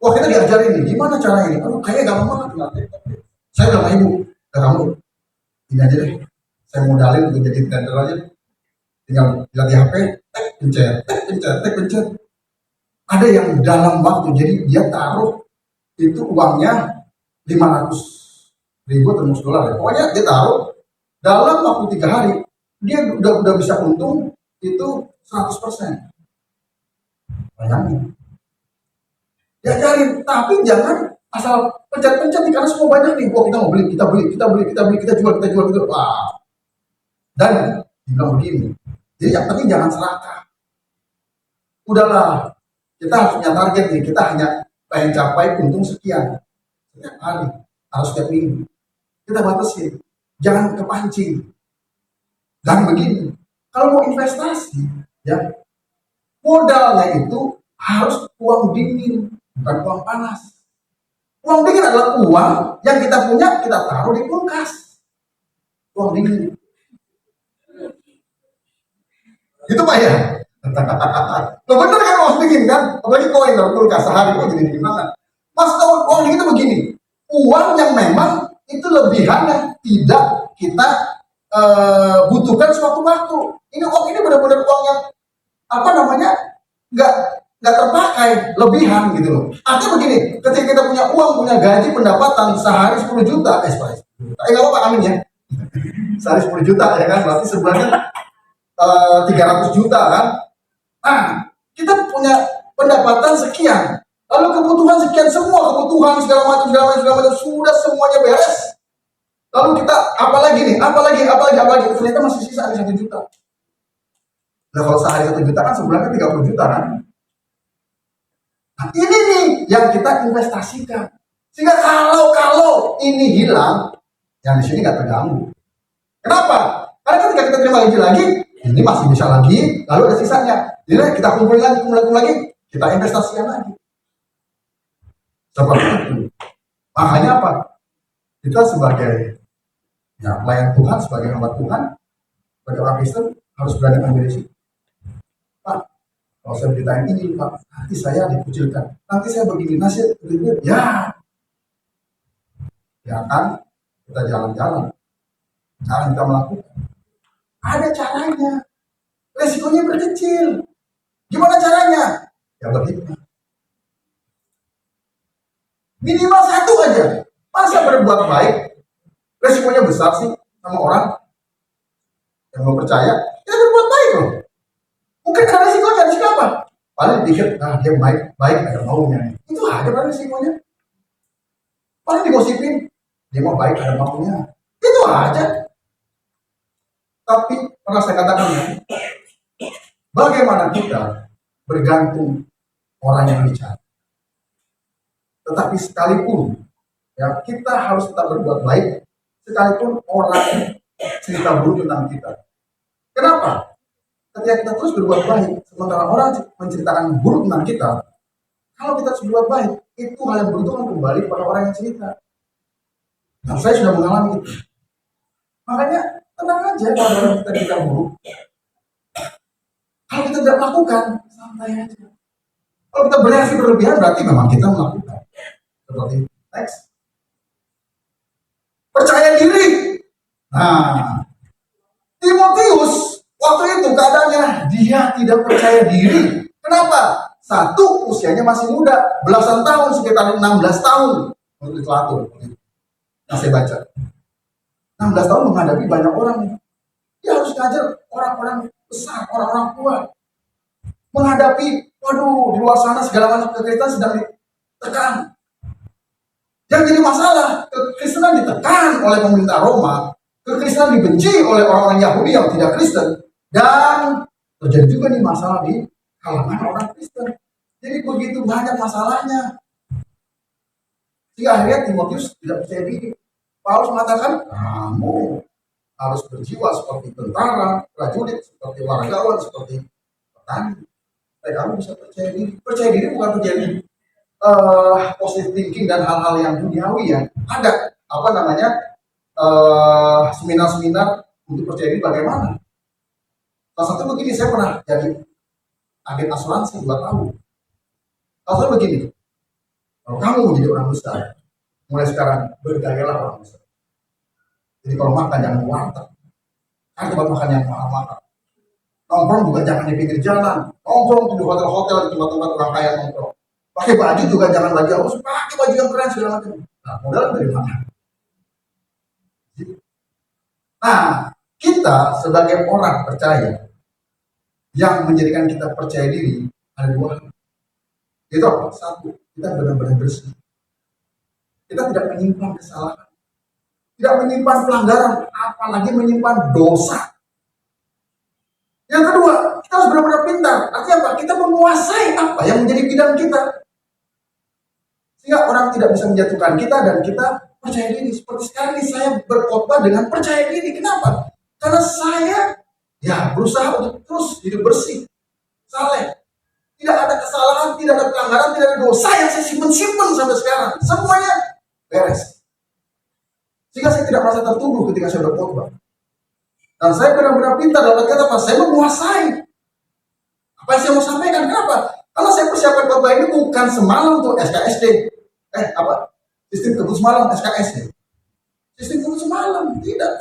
Wah, kita diajarin nih, gimana cara ini? Aduh, kayaknya gampang banget. Saya bilang sama ibu, kamu ini aja deh. Saya modalin untuk jadi trader aja. Tinggal lihat di HP, pencet. Ada yang dalam waktu, jadi dia taruh itu uangnya 500.000 atau $100 ya. Pokoknya dia taruh dalam waktu 3 hari dia udah bisa untung itu 100%. Bayangin. Diajarin, tapi jangan asal pencet-pencet nih, karena semua banyak nih. Wah, kita mau beli, kita jual. Wah. Dan dibilang begini. Jadi yang penting jangan serakah. Udahlah, kita harus punya target nih. Kita hanya pengen capai untung sekian setiap hari, harus setiap minggu. Kita batasin, jangan kepancing. Dan begini, kalau mau investasi, ya modalnya itu harus uang dingin, bukan uang panas. Uang dingin adalah uang yang kita punya, kita taruh di kulkas. Uang dingin. Gitu Pak ya? Loh bener kan uang dingin kan? Apalagi koin dalam kulkas sehari kok jadi dingin banget. Mas tahu uang dingin itu begini. Uang yang memang itu lebihan yang tidak kita butuhkan suatu waktu. Ini uang ini benar-benar uang yang nggak terpakai, lebihan gitu loh. Artinya begini, ketika kita punya uang, punya gaji, pendapatan sehari 10 juta, nggak apa-apa, amin ya. Sehari 10 juta ya kan, berarti sebulannya 300 juta kan. Nah, kita punya pendapatan sekian, Lalu kebutuhan sekian, semua kebutuhan segala macam sudah semuanya beres. Lalu kita apalagi nih, apalagi, ternyata masih sisa ada 1 juta. Nah kalau sehari 1 juta kan sebulan kan 30 juta kan. Nah ini nih yang kita investasikan. Sehingga kalau ini hilang, yang di sini nggak terganggu. Kenapa? Karena ketika kita terima gaji lagi, ini masih bisa lagi, lalu ada sisanya. Jadi kita kumpulin lagi, kita investasikan lagi. Seperti itu. Makanya apa? Kita sebagai pelayan Tuhan, sebagai hamba Tuhan, sebagai orang Kristen harus berani ambil risiko. Pak, kalau saya beritain ini, Pak, nanti saya dikucilkan, nanti saya begini, ya kan, kita jalan-jalan, cara kita melakukan, ada caranya, resikonya berkecil. Gimana caranya? Ya berhikmat. Minimal 1 aja. Masa berbuat baik resikonya besar sih sama orang yang mau percaya? Kita berbuat baik loh. Mungkin ada resikonya, resiko apa? Paling dikit, dia baik ada maunya. Itu aja kan resikonya. Paling digosipin, dia mau baik ada maunya. Itu aja. Tapi pernah saya katakan ya, bagaimana kita bergantung orang yang bicara. Tetapi sekalipun kita harus tetap berbuat baik, sekalipun orang cerita buruk tentang kita. Kenapa? Ketika kita terus berbuat baik, sementara orang menceritakan buruk tentang kita, kalau kita terus berbuat baik, itu hal yang buruk akan kembali pada orang yang cerita. Dan saya sudah mengalami itu. Makanya tenang aja kalau orang kita cerita buruk. Kalau kita tidak melakukan, santai aja. Kalau kita bereaksi berlebihan, berarti memang kita melakukan. Seperti next. Percaya diri. Nah, Timotius waktu itu keadaannya dia tidak percaya diri. Kenapa? 1, usianya masih muda, belasan tahun, sekitar 16 tahun untuk literatur yang saya baca. 16 tahun menghadapi banyak orang. Dia harus ngajar orang-orang besar, orang-orang tua. Menghadapi, di luar sana segala macam kekristenan sedang ditekan. Yang jadi masalah, kekristenan ditekan oleh pemerintah Roma, kekristenan dibenci oleh orang-orang Yahudi yang tidak Kristen, dan terjadi juga nih masalah di kalangan orang Kristen. Jadi begitu banyak masalahnya. Sehingga akhirnya Timotius tidak percaya diri. Paulus mengatakan, kamu harus berjiwa seperti tentara, prajurit, seperti wargawan, seperti petani. Kamu bisa percaya diri. Percaya diri bukan terjadi positive thinking dan hal-hal yang duniawi ya. Ada seminar-seminar untuk percaya diri bagaimana. Salah satu begini, saya pernah jadi agen asuransi 2 tahun. Salah satu begini, kalau kamu menjadi orang besar, mulai sekarang bergayalah orang besar. Jadi kalau makan jangan warteg, kan tempat makan yang mahal-mahal. Nongkrong juga jangan di pinggir jalan, nongkrong di hotel-hotel, di tempat-tempat orang kaya nongkrong. Pakai baju juga jangan baju halus, pakai baju yang keren segala macam. Nah, modal dari mana? Nah, kita sebagai orang percaya yang menjadikan kita percaya diri ada 2 hal. Itu apa? 1, kita benar-benar bersih. Kita tidak menyimpan kesalahan, tidak menyimpan pelanggaran, apalagi menyimpan dosa. Yang kedua, kita harus benar-benar pintar. Artinya apa? Kita menguasai apa yang menjadi bidang kita. Sehingga orang tidak bisa menjatuhkan kita dan kita percaya diri. Seperti sekarang ini saya berkhotbah dengan percaya diri. Kenapa? Karena saya berusaha untuk terus hidup bersih, saleh. Tidak ada kesalahan, tidak ada pelanggaran, tidak ada dosa yang saya simpen sampai sekarang. Semuanya beres. Sehingga saya tidak merasa tertuduh ketika saya berkhotbah. Dan saya benar-benar pintar dalam kata apa? Saya menguasai apa yang saya mau sampaikan. Kenapa? Karena saya persiapan khotbah ini bukan semalam untuk SKSD. Sistem kebut semalam SKSD. Sistem kebut semalam, tidak.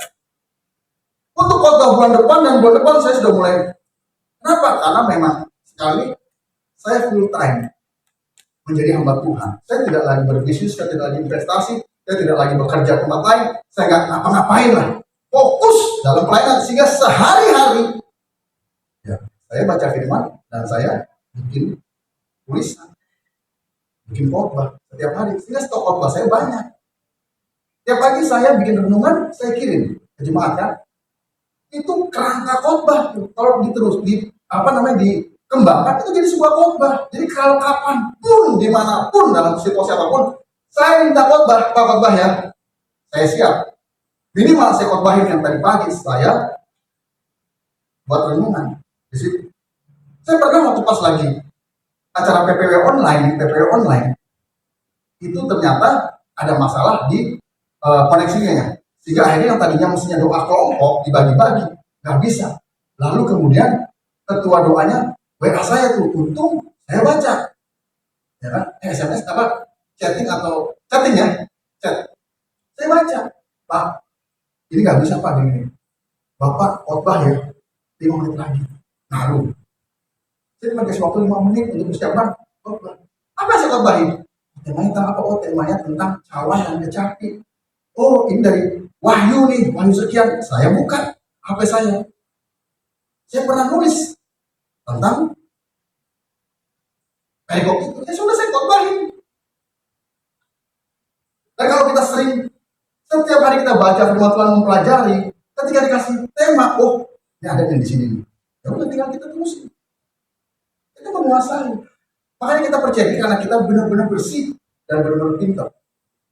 Untuk khotbah bulan depan saya sudah mulai. Kenapa? Karena memang sekali saya full time menjadi hamba Tuhan. Saya tidak lagi berbisnis, saya tidak lagi investasi, saya tidak lagi bekerja tempat lain. Saya nggak ngapa-ngapain lah. Fokus dalam pelayanan sehingga sehari-hari saya baca firman dan saya bikin tulisan. bikin khotbah setiap hari, sehingga stok khotbah saya banyak. Tiap pagi saya bikin renungan, saya kirim ke jemaat kan. Itu kerangka khotbah tuh. Kalau diterus dikembangkan itu jadi sebuah khotbah. Jadi kalau kapanpun, dimanapun, dalam situasi apapun, saya minta khotbah, Pak khotbah ya, saya siap. Minimal saya khotbahin yang tadi pagi saya buat renungan di situ. Saya pernah waktu pas lagi acara PPW online, itu ternyata ada masalah di koneksinya ya. Sehingga akhirnya yang tadinya mestinya doa kelompok dibagi-bagi, nggak bisa. Lalu kemudian ketua doanya WA saya tuh, untung saya baca, ya kan? SMS apa? Chatting ya, chat. Saya baca, Pak, ini nggak bisa Pak gini. Bapak khotbah ya, 5 menit lagi. Lalu, saya cuma kasih waktu 5 menit untuk persiapan khotbah. Apa yang saya khotbahin? Temanya tentang apa? Oh, temanya tentang cawan dan kecapi. Oh, ini dari Wahyu nih, Wahyu sekian. Saya buka HP saya. Saya pernah nulis tentang perikop itu. Ya sudah saya khotbahin. Dan kalau kita setiap hari kita baca firman Tuhan, mempelajari, ketika dikasih tema, oh, ini ada yang di sini nih. Ya udah tinggal kita terusin. Kita menguasai. Makanya kita percaya karena kita benar-benar bersih dan benar-benar pintar.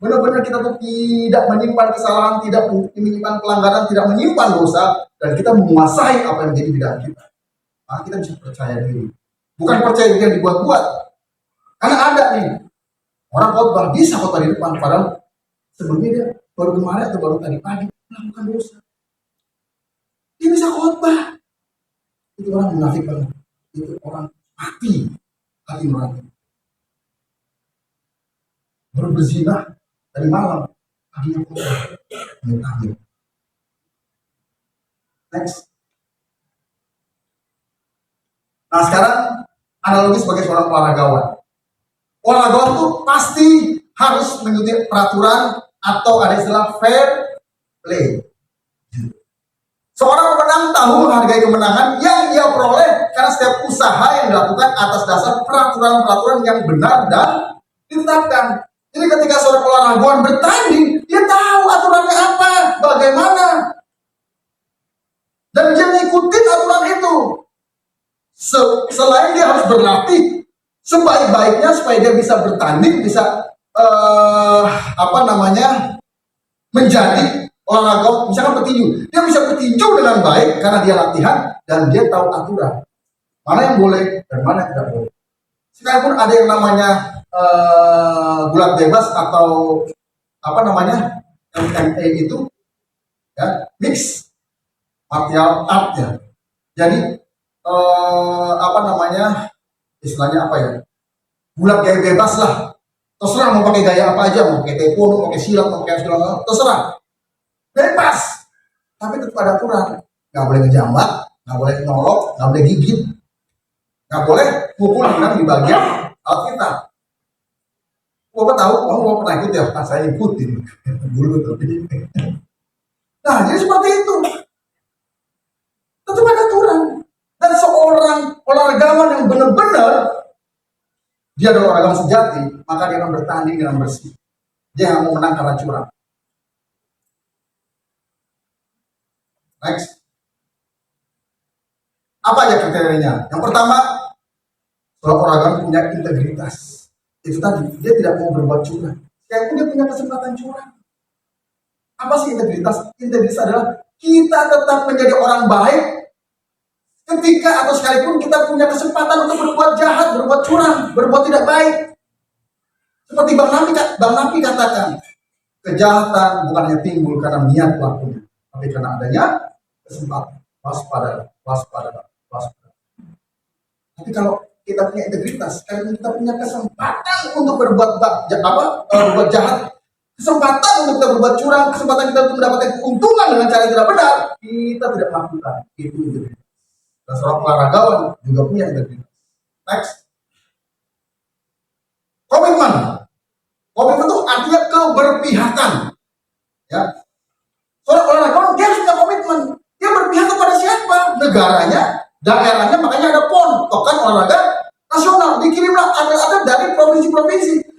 Benar-benar kita tuh tidak menyimpan kesalahan, tidak menyimpan pelanggaran, tidak menyimpan dosa, dan kita menguasai apa yang menjadi bidang kita. Maka kita bisa percaya diri. Bukan percaya diri yang dibuat-buat. Karena ada nih, orang khotbah bisa khotbah di depan, padahal sebelumnya dia baru kemarin atau baru tadi pagi melakukan dosa. Dia bisa khotbah. Itu orang munafik banget. Itu orang hati nurani. Baru berzina dari malam, paginya khotbah. Amin. Next. Nah sekarang analogi sebagai seorang olahragawan. Olahragawan itu pasti harus mengikuti peraturan atau ada istilah fair play. Seorang pemenang tahu menghargai kemenangan yang ia peroleh karena setiap usaha yang dilakukan atas dasar peraturan-peraturan yang benar dan ditetapkan. Jadi ketika seorang olahragawan bertanding, dia tahu aturannya apa, bagaimana, dan dia mengikuti aturan itu. Selain dia harus berlatih sebaik-baiknya supaya dia bisa bertanding, bisa menjadi olahraga, misalkan petinju, dia bisa bertinju dengan baik karena dia latihan dan dia tahu aturan mana yang boleh dan mana yang tidak boleh. Sekalipun ada yang namanya gulat bebas atau MMA itu ya, mix martial art ya. Jadi istilahnya apa ya, gulat gaya bebas lah, terserah mau pakai gaya apa aja, mau pakai taekwondo, mau pakai silat, mau pakai segala, terserah, bebas, tapi tetap ada aturan. Nggak boleh ngejambak, nggak boleh nyolok, nggak boleh gigit, nggak boleh pukul di bagian alat kita. Bapak tahu, kamu pernah ikut ya? Saya ikutin dulu tapi. Nah, jadi seperti itu. Tetap ada aturan. Dan seorang olahragawan yang benar-benar dia adalah olahraga sejati, maka dia akan bertanding dengan bersih. Dia yang mau menang karena curang. Next. Apa aja kriterianya? Yang pertama, seorang olahragawan punya integritas. Itu tadi, dia tidak mau berbuat curang. Sekalipun dia punya kesempatan curang. Apa sih integritas? Integritas adalah kita tetap menjadi orang baik ketika atau sekalipun kita punya kesempatan untuk berbuat jahat, berbuat curang, berbuat tidak baik. Seperti Bang Napi katakan, kejahatan bukan hanya timbul karena niat pelakunya, tapi karena adanya kesempatan. Waspada. Tapi kalau kita punya integritas, kalau kita punya kesempatan untuk berbuat jahat, kesempatan untuk kita berbuat curang, kesempatan kita untuk mendapatkan keuntungan dengan cara yang tidak benar, kita tidak melakukan. Itu integritas. Dan seorang olahragawan juga punya integritas. Next. Komitmen itu artinya keberpihakan. Ya. Seorang olahragawan dia harus punya komitmen. Dia berpihak kepada siapa? Negaranya, daerahnya, makanya ada PON, Pekan Olahraga Nasional. Dikirimlah atlet-atlet dari provinsi-provinsi.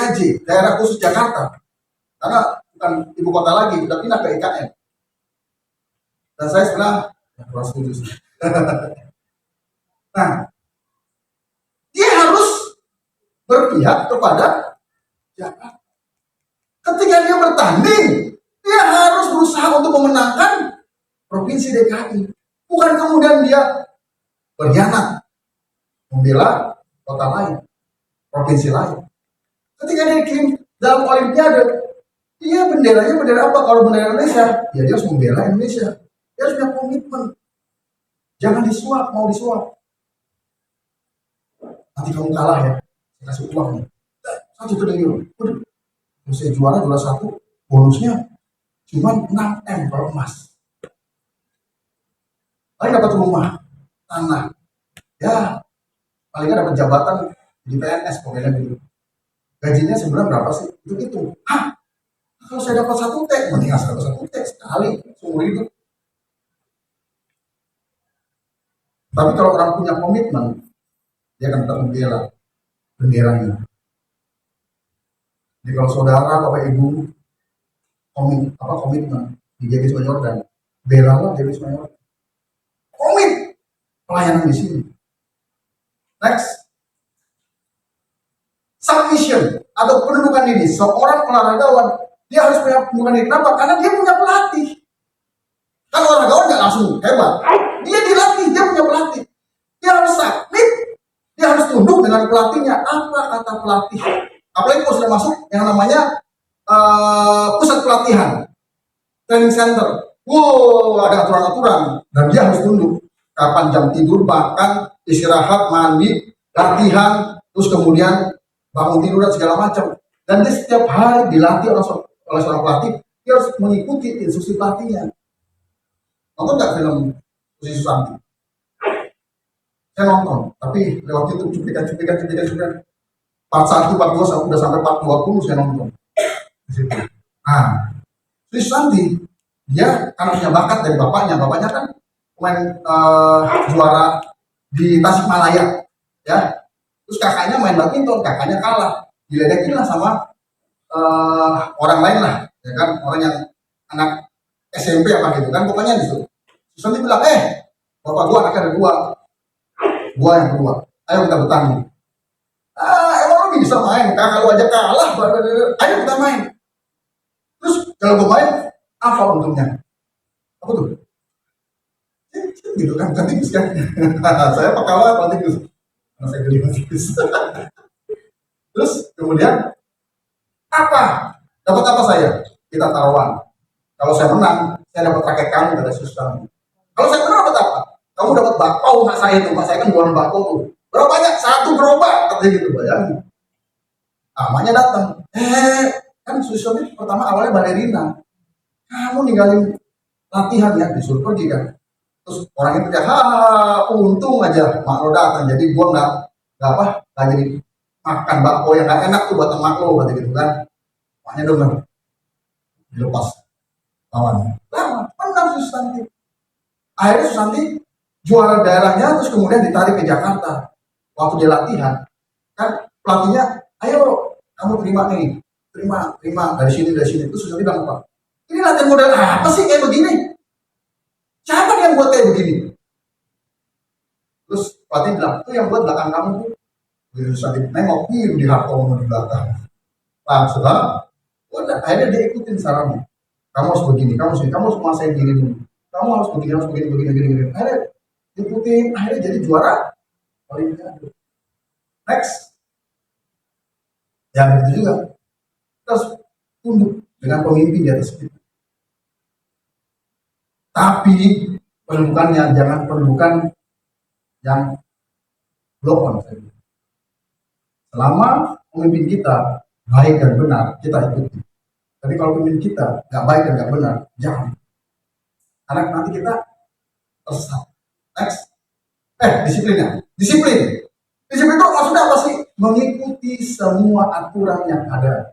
DKJ, daerah khusus Jakarta. Karena bukan ibu kota lagi, udah pindah ke IKN. Dan saya sebenarnya kurang setuju sih. Nah, dia harus berpihak kepada Jakarta. Ketika dia bertanding, dia harus berusaha untuk memenangkan Provinsi DKI. Bukan kemudian dia berkhianat, membela kota lain, provinsi lain. Ketika dia dikirim dalam Olimpiade, dia benderanya bendera apa? Kalau bendera Indonesia, ya dia harus membela Indonesia. Dia harus punya komitmen. Jangan disuap, mau disuap. Nanti kamu kalah ya, saya kasih uang nih. 1 triliun. Waduh, saya juara 1, bonusnya cuma 6 M kalau emas. Paling dapat rumah, tanah. Ya, palingnya dapat jabatan di PNS pokoknya gitu. Gajinya sebulan berapa sih? Itu. Hah? Kalau saya dapat 1 T, mendingan saya dapat 1 T sekali seumur hidup. Tapi kalau orang punya komitmen, dia akan tetap membela benderanya. Jadi kalau saudara, bapak ibu, komitmen di GBI Jordan, belalah GBI Jordan. Komit pelayanan di sini. Next, submission atau pendudukan diri. Seorang olahragawan dia harus punya pendudukan diri. Kenapa? Karena dia punya pelatih. Kan olahragawan nggak langsung hebat. Dia dilatih, dia punya pelatih. Dia harus submit, dia harus tunduk dengan pelatihnya. Apa kata pelatih? Apalagi kalau sudah masuk yang namanya pusat pelatihan, training center. Wow, ada aturan-aturan dan dia harus tunduk. Kapan jam tidur, bahkan istirahat, mandi, latihan, terus kemudian bangun tidur dan segala macam. Dan dia setiap hari dilatih oleh seorang pelatih. Dia harus mengikuti instruksi pelatihnya. Nonton nggak film Susi Susanti? Saya nonton, tapi lewat YouTube cuplikan. Part 1, part 2, udah sampai part 20 saya nonton. Nah, Susi Susanti, dia karena punya bakat dari bapaknya. Bapaknya kan pemain juara di Tasikmalaya, ya. Terus kakaknya main badminton, kakaknya kalah, diledekin lah sama orang lain lah, ya kan, orang yang anak SMP apa gitu kan, pokoknya gitu. Susanti bilang, bapak gua anaknya ada 2, gua yang kedua, ayo kita bertanding. Emang lu bisa main, kakak lu aja kalah, ayo kita main. Terus kalau gua main, apa untungnya? Apa tuh? Gitu kan, bukan tikus kan. Saya pekawa kalau tikus, karena saya geli tikus. Terus kemudian apa? Dapat apa saya? Kita taruhan. Kalau saya menang, saya dapat raket kamu, kata Susan. Kalau saya menang dapat apa? Kamu dapat bakpao, mak saya tuh, mak saya kan jualan bakpao tuh. Berapa banyak? 1 gerobak, katanya gitu, bayangin. Amanya datang. Kan Susan itu pertama awalnya balerina. Kamu ninggalin latihan ya, disuruh pergi kan. Terus orang itu dia, untung aja mak lo datang, jadi gua nggak jadi makan bakpo yang nggak enak tuh buat emak lo, kata gitu kan. Makanya denger, dilepas lawan. Menang Susanti. Akhirnya Susanti juara daerahnya, terus kemudian ditarik ke Jakarta. Waktu dia latihan, kan pelatihnya, ayo kamu terima nih, terima dari sini. Terus Susanti bilang apa? Ini latihan model apa sih kayak begini? Siapa yang buat kayak begini? Terus pelatih bilang, itu yang buat belakang kamu tuh. Terus Susanti nengok, di Hartono di belakang. Langsung, udah akhirnya dia ikutin sarannya. Kamu harus begini, kamu harus menguasai diri dulu. Kamu harus begini. Akhirnya ikutin, akhirnya jadi juara Olimpiade. Next. Ya begitu juga. Terus tunduk dengan pemimpin di atas kita. Tapi pendudukannya jangan pendudukan yang block on. Selama pemimpin kita baik dan benar, kita ikuti. Tapi kalau pemimpin kita nggak baik dan nggak benar, jangan. Karena nanti kita tersesat. Next. Disiplinnya. Disiplin itu maksudnya apa sih? Mengikuti semua aturan yang ada.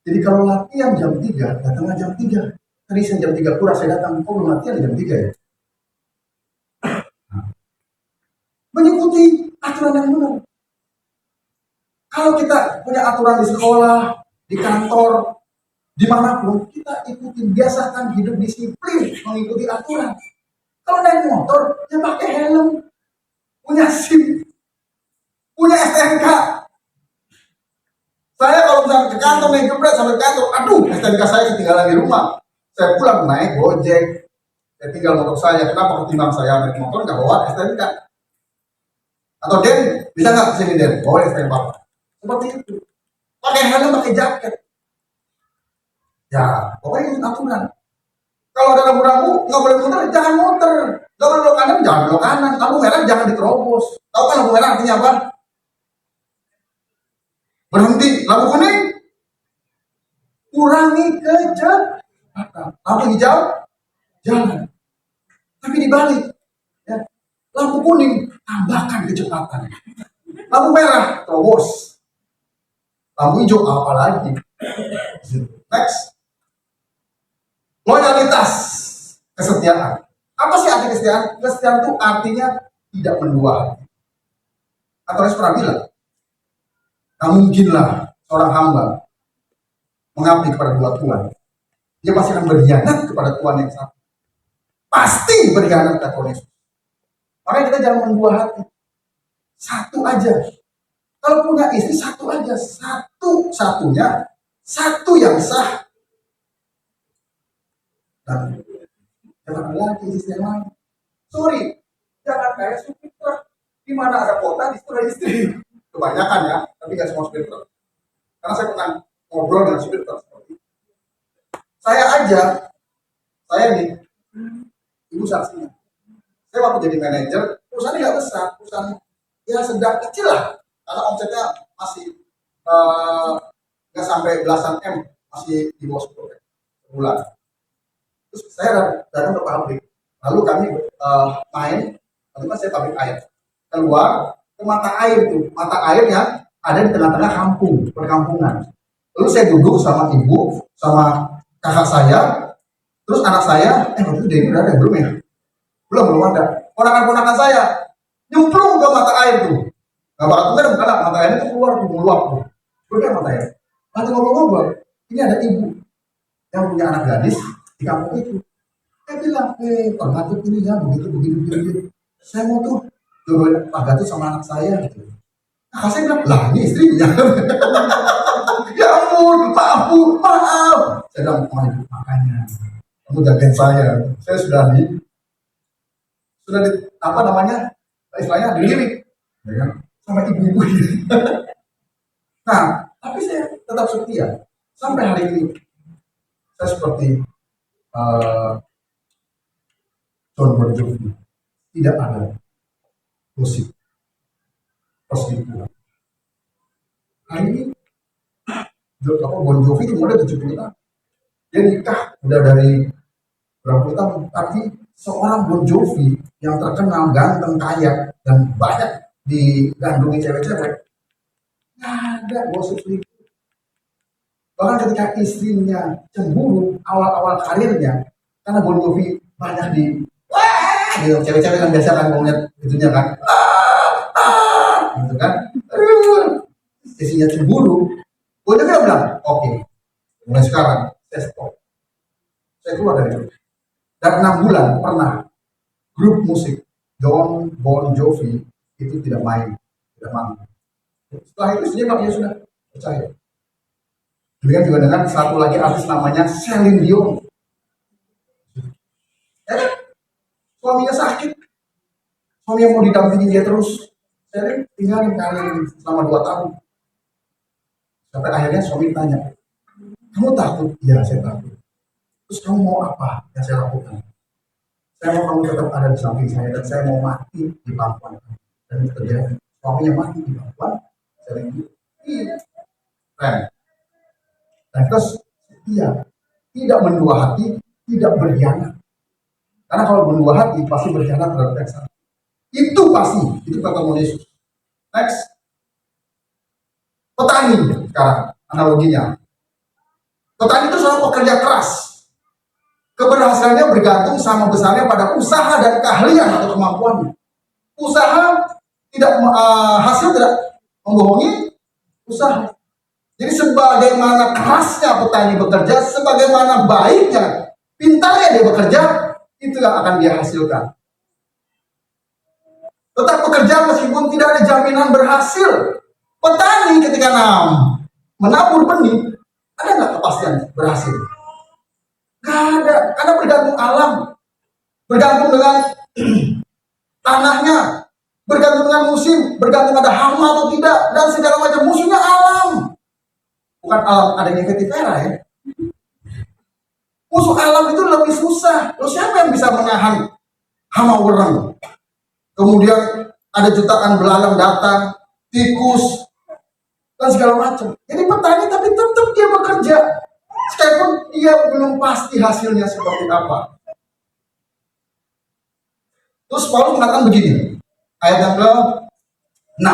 Jadi kalau latihan jam 3, datanglah jam 3. Tadi saya jam 3 kurang, saya datang. Kok belum latihan jam 3 ya? Mengikuti aturan yang benar. Kalau kita punya aturan di sekolah, di kantor, dimanapun, kita ikutin, biasakan hidup disiplin, mengikuti aturan. Kalau naik motor, ya pakai helm, punya SIM, punya STNK. Saya kalau misalnya ke kantor naik jebret sampai kantor, aduh STNK saya ketinggalan di rumah. Saya pulang naik Gojek, saya tinggal motor saya. Kenapa ketimbang saya naik motor nggak bawa STNK? Atau Den, bisa nggak kesini Den? Bawa STNK Bapak. Seperti itu. Pakai helm, pakai jaket. Ya, pokoknya ikut aturan. Kalau ada rambu-rambu, nggak boleh muter, jangan muter. Nggak boleh belok kanan, jangan belok kanan. Lampu merah jangan diterobos. Tahu kan lampu merah artinya apa? Berhenti. Lampu kuning, kurangi kecepatan. Lampu hijau, jalan. Tapi dibalik. Ya. Lampu kuning, tambahkan kecepatan. Lampu merah, terobos. Lampu hijau, apalagi. Next. Loyalitas, kesetiaan. Apa sih arti kesetiaan? Kesetiaan itu artinya tidak mendua hati. Atau saya pernah bilang, tak mungkinlah seorang hamba mengabdi kepada dua Tuhan. Dia pasti akan berkhianat kepada Tuhan yang satu. Pasti berkhianat kepada Tuhan Yesus. Makanya kita jangan mendua hati. Satu aja. Kalau punya istri satu aja, satu-satunya, satu yang sah. Dan jangan lagi istri yang lain. Sorry, jangan kayak supir truk. Di mana ada kota, di situ ada istri. Kebanyakan ya, tapi nggak semua supir truk. Karena saya pernah ngobrol dengan supir truk seperti itu. Saya nih, ibu saksinya. Saya waktu jadi manajer, perusahaannya nggak besar, perusahaan ya sedang kecil lah. Karena omsetnya masih nggak sampai belasan M, masih di bawah 10 sebulan. Terus saya datang ke pabrik, lalu kami main, lalu kan saya pabrik air, keluar ke mata air tuh, mata airnya ada di tengah-tengah kampung, perkampungan. Lalu saya duduk sama ibu, sama kakak saya, terus anak saya, waktu itu Denny udah ada belum ya? Belum ada. Ponakan-ponakan saya nyemplung ke mata air tuh, nggak bakal tenggelam karena mata airnya tuh keluar tuh, meluap tuh, udah mata air. Nanti ngobrol-ngobrol, ini ada ibu yang punya anak gadis di kampung itu. Saya bilang, Pak Gatot ini ya begini. Saya mau tuh jodohin Pak Gatot sama anak saya gitu. Nah, saya bilang, lah ini istrinya. Ya ampun, maaf. Saya bilang, makanya kamu jagain saya sudah di apa namanya, istilahnya dilirik, ya kan, sama ibu-ibu. Nah, tapi saya tetap setia sampai hari ini. Saya seperti John Bon Jovi, tidak ada musik perselingkuhan. Hari ini Bon Jovi itu udah 70 tahun. Dia nikah udah dari berapa puluh tahun, tapi seorang Bon Jovi yang terkenal, ganteng, kaya, dan banyak digandrungi cewek-cewek, nggak ada gosip selingkuh. Bahkan ketika istrinya cemburu awal-awal karirnya, karena Bon Jovi banyak gitu, cewek-cewek kan biasa kan ngeliat itunya kan, gitu kan, istrinya cemburu, Bon Jovi bilang, oke, mulai sekarang saya stop, saya keluar dari itu. Dan 6 bulan pernah grup musik John Bon Jovi itu tidak manggung. Setelah itu dia sudah percaya. Demikian juga dengan satu lagi artis namanya Celine Dion. Suaminya sakit, suaminya mau didampingi dia terus. Celine tinggalin karir selama 2 tahun. Sampai akhirnya suami tanya, kamu takut? Iya, saya takut. Terus kamu mau apa yang saya lakukan? Saya mau kamu tetap ada di samping saya dan saya mau mati di pangkuan. Dan itu terjadi. Suaminya mati di pangkuan, Celine Dion. Keren. Dan terus setia, tidak mendua hati, tidak berkhianat. Karena kalau mendua hati pasti berkhianat terhadap yang satu. Itu pasti, itu kata Yesus. Next, petani sekarang analoginya. Petani itu seorang pekerja keras. Keberhasilannya bergantung sama besarnya pada usaha dan keahlian atau kemampuannya. Usaha tidak hasil tidak membohongi, usaha. Jadi sebagaimana kerasnya petani bekerja, sebagaimana baiknya, pintarnya dia bekerja, itu yang akan dia hasilkan. Tetap bekerja meskipun tidak ada jaminan berhasil. Petani ketika menabur benih, ada nggak kepastian berhasil? Nggak ada, karena bergantung alam, bergantung dengan tanahnya, bergantung dengan musim, bergantung ada hama atau tidak, dan segala macam. Musuhnya alam, bukan alam adanya ketifera ya. Musuh alam itu lebih susah. Loh, siapa yang bisa menahan hama wereng? Kemudian ada jutaan belalang datang, tikus, dan segala macam. Jadi petani tapi tetap dia bekerja, sekalipun dia belum pasti hasilnya seperti apa. Terus Paulus mengatakan begini, ayat yang ke-6.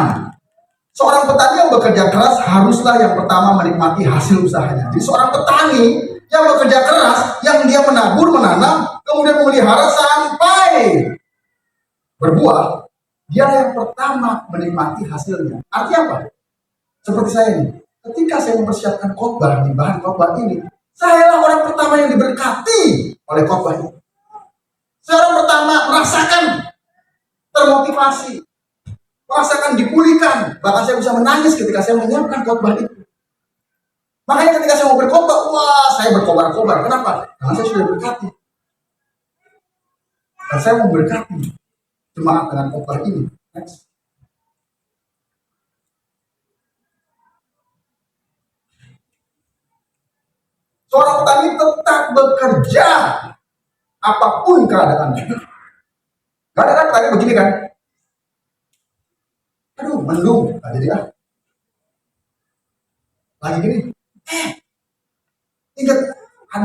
Seorang petani yang bekerja keras haruslah yang pertama menikmati hasil usahanya. Jadi seorang petani yang bekerja keras, yang dia menabur, menanam, kemudian memelihara sampai berbuah, dia yang pertama menikmati hasilnya. Artinya apa? Seperti saya ini, ketika saya mempersiapkan khotbah di bahan khotbah ini, saya orang pertama yang diberkati oleh khotbah ini. Saya orang pertama merasakan termotivasi, merasakan dipulihkan, bahkan saya bisa menangis ketika saya menyiapkan khotbah itu. Makanya ketika saya mau berkhotbah, wah, saya berkobar-kobar. Kenapa? Karena saya sudah berkati. Dan saya mau berkati jemaat dengan khotbah ini. Next. Seorang petani tetap bekerja apapun keadaannya. Gak ada kan petani begini kan? Aduh, mendung, gak jadi ah. Lagi gini, ingat,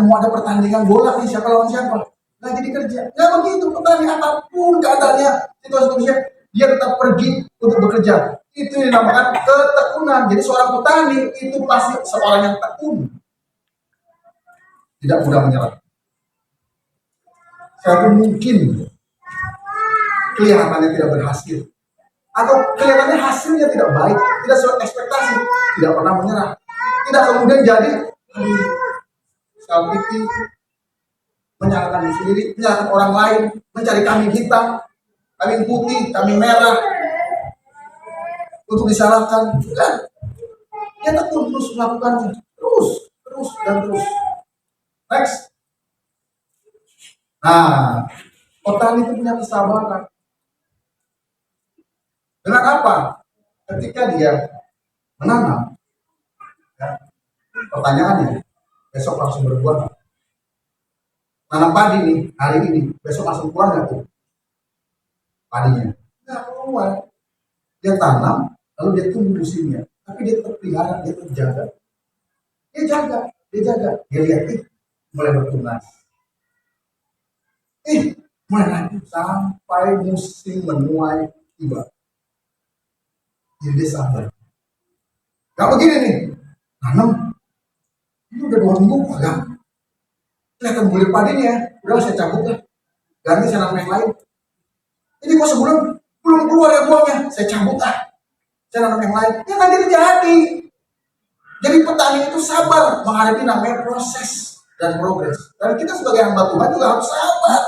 mau ada pertandingan bola nih, siapa lawan siapa? Gak jadi kerja. Gak begitu, petani apapun keadaannya, situasi-situasinya, dia tetap pergi untuk bekerja. Itu yang dinamakan ketekunan. Jadi seorang petani itu pasti seorang yang tekun, tidak mudah menyerah. Saya mungkin kelihatannya tidak berhasil, atau kelihatannya hasilnya tidak baik, tidak sesuai ekspektasi, tidak pernah menyerah, tidak kemudian jadi self-pity, menyalahkan diri sendiri, menyalahkan orang lain, mencari kambing hitam, kambing putih, kambing merah untuk disalahkan. Bukan. Dia tekun terus melakukannya, terus dan terus. Next. Nah, petani itu punya kesabaran. Dengan apa? Ketika dia menanam, ya, pertanyaannya, besok langsung berbuah. Nanam padi nih, hari ini, besok langsung keluar nggak tuh padinya? Nggak keluar. Dia tanam, lalu dia tunggu musimnya. Tapi dia tetap pelihara, dia tetap jaga. Dia jaga. Dia lihat, mulai bertunas. Mulai lanjut sampai musim menuai tiba. Jadi dia sabar. Gak begini nih, tanam, ini udah 2 minggu pegang. Kelihatan bulir padinya ya, udah saya cabut lah. Ganti saya nanam yang lain. Ini kok sebulan belum keluar ya buahnya, saya cabut lah. Saya nanam yang lain. Ya kan jadi. Jadi petani itu sabar menghadapi namanya proses dan progres. Dan kita sebagai hamba Tuhan juga harus sabar.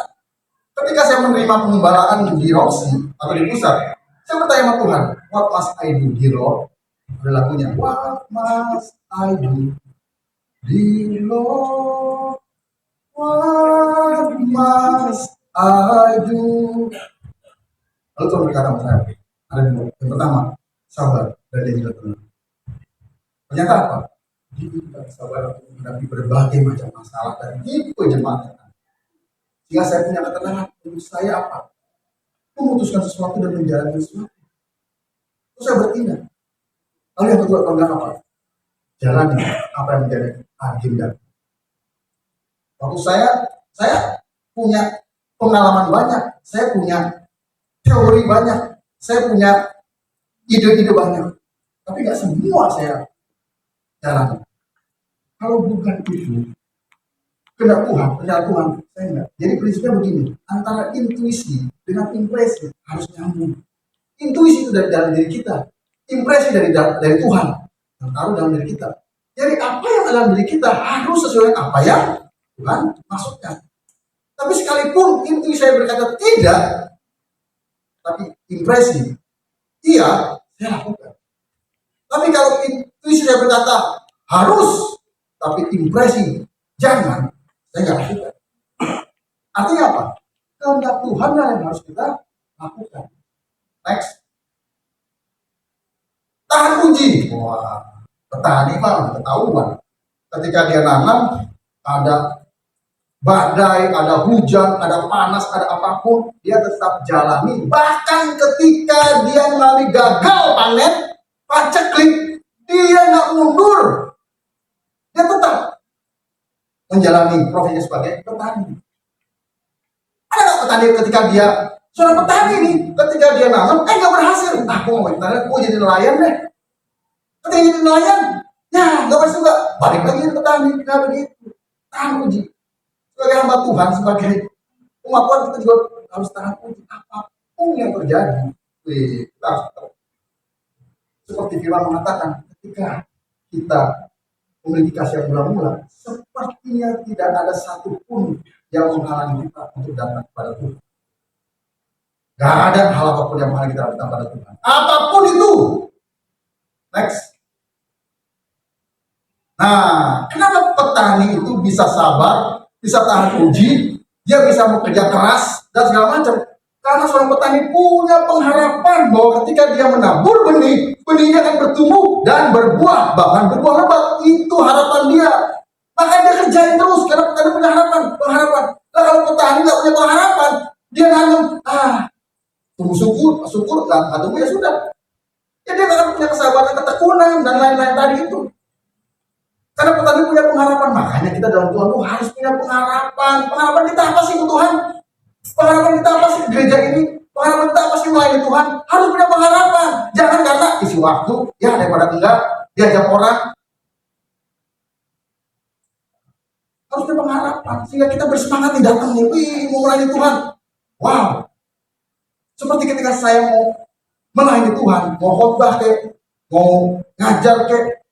Ketika saya menerima pengembalaan di Roxy atau di pusat, saya bertanya sama Tuhan, what must I do, dear Lord? Ada lagunya, what must I do, dear Lord? What must I do? Lalu Tuhan berkata sama saya, ada 2. Yang pertama, sabar, dan dia juga tenang. Ternyata apa? Dia juga sabar untuk menghadapi berbagai macam masalah dan tipe jemaat. Sehingga saya punya ketenangan untuk saya apa? Memutuskan sesuatu dan menjalani sesuatu. Terus saya bertindak. Lalu yang kedua, Tuhan apa? Jalani apa yang menjadi agenda. Waktu saya punya pengalaman banyak, saya punya teori banyak, saya punya ide-ide banyak, tapi nggak semua saya jalani. Kalau bukan itu, kehendak Tuhan, saya enggak. Jadi prinsipnya begini, antara intuisi dengan impresi harus nyambung. Intuisi itu dari dalam diri kita, impresi dari Tuhan. yang taruh dalam diri kita. Jadi apa yang ada dalam diri kita harus sesuai dengan apa yang Tuhan maksudkan. Tapi sekalipun itu saya berkata tidak, tapi impresi, iya, saya lakukan. Tapi kalau intuisi saya berkata harus, tapi impresi jangan, saya nggak lakukan. Artinya apa? Kehendak Tuhan yang harus kita lakukan. Next. Tahan uji. Wah, petani mah ketahuan. Ketika dia nanam, ada badai, ada hujan, ada panas, ada apapun, dia tetap jalani. Bahkan ketika dia mengalami gagal panen, paceklik, dia nggak mundur. Dia tetap menjalani profesinya sebagai petani. Ada nggak petani ketika dia seorang petani nih, ketika dia nanam, nggak berhasil. Aku mau petani, aku jadi nelayan deh. Ketika jadi nelayan, ya nggak berhasil nggak, balik lagi ke petani, nggak begitu. Tahan uji. Sebagai hamba Tuhan, sebagai umat Tuhan, kita juga harus tahan uji apapun yang terjadi. Kita harus tahu. Seperti firman mengatakan, ketika kita memiliki kasih yang mula-mula, sepertinya tidak ada satupun yang menghalangi kita untuk datang kepada Tuhan. Gak ada hal apapun yang menghalangi kita datang kepada Tuhan. Apapun itu. Next. Nah, kenapa petani itu bisa sabar, bisa tahan uji, dia bisa bekerja keras dan segala macam? Karena seorang petani punya pengharapan bahwa ketika dia menabur benih, benihnya akan bertumbuh dan berbuah, bahkan berbuah lebat. Itu harapan dia. Maka dia kerjain terus karena petani punya pengharapan. Nah, kalau petani nggak punya pengharapan, dia nanam, tunggu syukur, nggak tunggu ya sudah. Ya dia nggak akan punya kesabaran, ketekunan dan lain-lain tadi itu. Karena petani punya pengharapan, makanya kita dalam Tuhan tuh harus punya pengharapan. Pengharapan kita apa sih Tuhan? Pengharapan kita apa sih gereja ini? Pengharapan kita apa sih melayani Tuhan? Harus punya pengharapan. Jangan karena isi waktu, ya daripada enggak diajak orang. Harus punya pengharapan sehingga kita bersemangat nih datang nih, mau melayani Tuhan. Wow. Seperti ketika saya mau melayani Tuhan, mau khotbah kek, mau ngajar kek.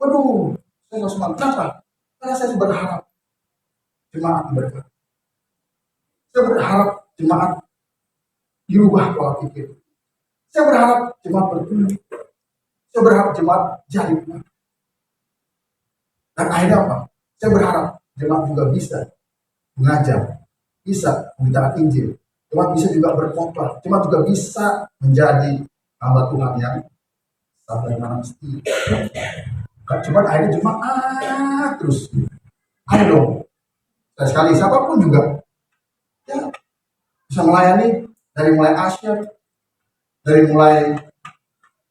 Waduh, saya nggak semangat. Kenapa? Karena saya berharap jemaat berkat. Saya berharap jemaat dirubah pola pikir. Saya berharap jemaat bertumbuh. Saya berharap jemaat jadi kuat. Dan akhirnya apa? Saya berharap jemaat juga bisa mengajar, bisa memberitakan Injil. Jemaat bisa juga berkhotbah. Jemaat juga bisa menjadi hamba Tuhan yang sampai mana mesti. Cuma akhirnya jemaat terus. Ayo dong. Sekali siapapun juga ya bisa melayani dari mulai asyir, dari mulai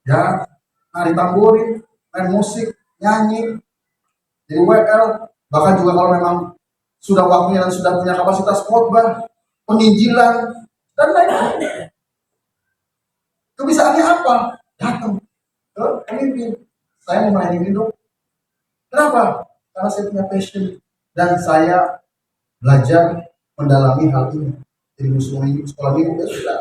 ya nari tamborin, main musik, nyanyi, jadi WL, bahkan juga kalau memang sudah waktunya dan sudah punya kapasitas khotbah, penginjilan dan lain-lain. Kebisaannya apa? Datang ke pemimpin. Saya mau melayani ini dong. Kenapa? Karena saya punya passion dan saya belajar mendalami hal ini. Jadi sekolah minggu ya sudah.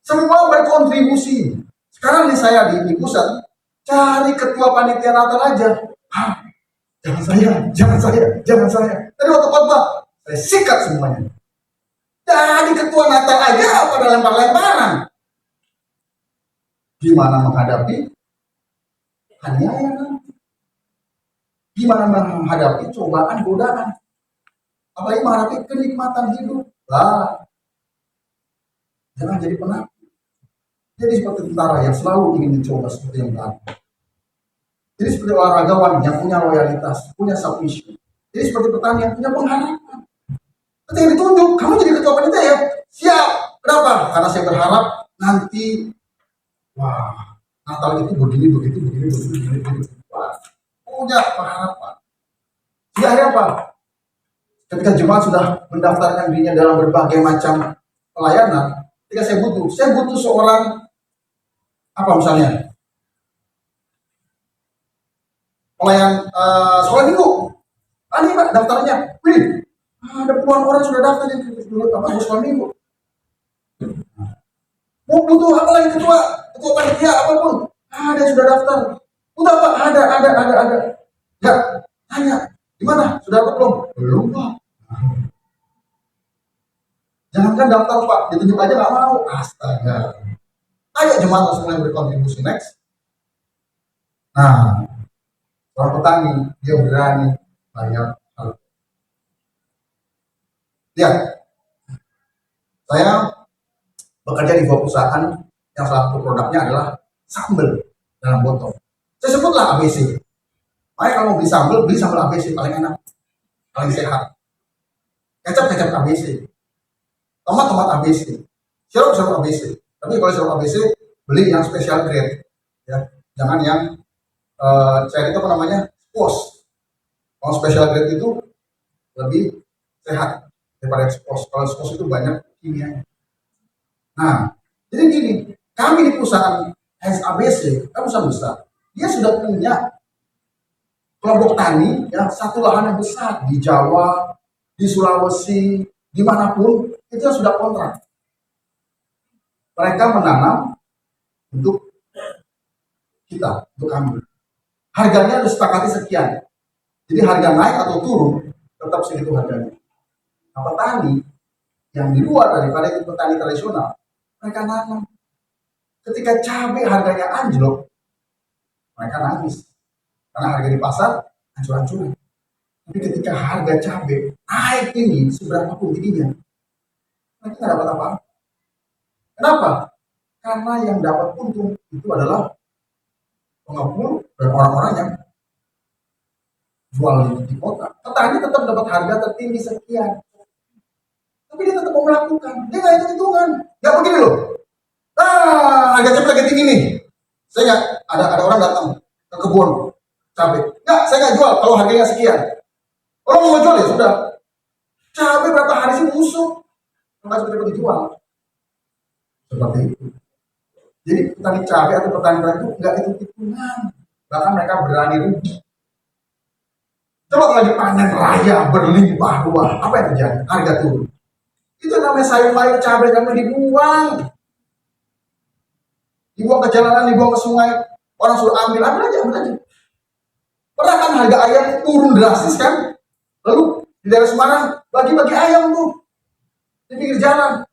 Semua berkontribusi. Sekarang nih saya di pusat cari ketua panitia Natal aja. Jangan saya. Tadi waktu khotbah saya sikat semuanya. Jadi ketua Natal aja pada lempar-lemparan. Gimana menghadapi aniaya nanti? Gimana menghadapi cobaan, godaan? Apalagi menghadapi kenikmatan hidup. Jangan jadi penakut. Jadi seperti tentara yang selalu ingin mencoba seperti yang tadi. Jadi seperti olahragawan yang punya loyalitas, punya submission. Jadi seperti petani yang punya pengharapan. Ketika ditunjuk, kamu jadi ketua panitia ya? Siap. Kenapa? Karena saya berharap nanti, Natal itu begini. Wah, punya pengharapan. Di akhirnya apa? Ketika jemaat sudah mendaftarkan dirinya dalam berbagai macam pelayanan, ketika saya butuh seorang apa misalnya pelayan sekolah minggu. Ini Pak daftarnya, ada puluhan orang sudah daftar di sekolah minggu. Mau butuh apa lagi ketua panitia apapun, Ada yang sudah daftar. Udah Pak, ada. Ya, tanya, gimana? Sudah dapat belum? Belum Pak. Jangankan daftar Pak, ditunjuk aja nggak mau. Astaga. Ayo jemaat langsung mulai berkontribusi next. Nah, orang petani dia berani bayar harga. Lihat, saya bekerja di sebuah perusahaan yang salah satu produknya adalah sambal dalam botol. Saya sebutlah ABC. Makanya kalau mau beli sambal ABC paling enak, paling sehat. Kecap ABC, tomat ABC, sirup ABC. Tapi kalau sirup ABC beli yang special grade, ya, jangan yang cair itu apa namanya squash. Kalau special grade itu lebih sehat daripada squash. Kalau squash itu banyak kimianya. Nah, jadi gini, kami di perusahaan ABC, kan perusahaan besar, dia sudah punya kelompok tani yang satu lahan yang besar di Jawa, di Sulawesi, dimanapun itu sudah kontrak. Mereka menanam untuk kita, untuk kami. Harganya disepakati sekian. Jadi harga naik atau turun tetap segitu harganya. Nah, petani yang di luar daripada itu petani tradisional, mereka nanam. Ketika cabai harganya anjlok, mereka nangis. Karena harga di pasar hancur-hancuran. Tapi ketika harga cabai naik ini seberapa pun tingginya, mereka nggak dapat apa-apa. Kenapa? Karena yang dapat untung itu adalah pengepul dan orang-orang yang jual di kota. Petani tetap dapat harga tertinggi sekian. Tapi dia tetap mau melakukan. Dia nggak hitung-hitungan. Nggak begini loh. Harga cabai lagi tinggi nih. Saya nggak, ada orang datang ke kebun cabai. Nggak, saya nggak jual kalau harganya sekian. Orang mau jual ya sudah. Cabai berapa hari sih busuk. Nggak seperti dijual. Seperti itu. Jadi petani cabai atau petani itu nggak hitung-hitungan. Bahkan mereka berani rugi. Coba lagi panen raya berlimpah ruah, apa yang terjadi? Harga turun. Itu namanya sayur-sayur cabai kami dibuang ke jalanan, dibuang ke sungai. Orang suruh ambil aja. Pernah kan harga ayam turun drastis kan? Lalu di daerah Semarang bagi-bagi ayam tuh di pinggir jalan.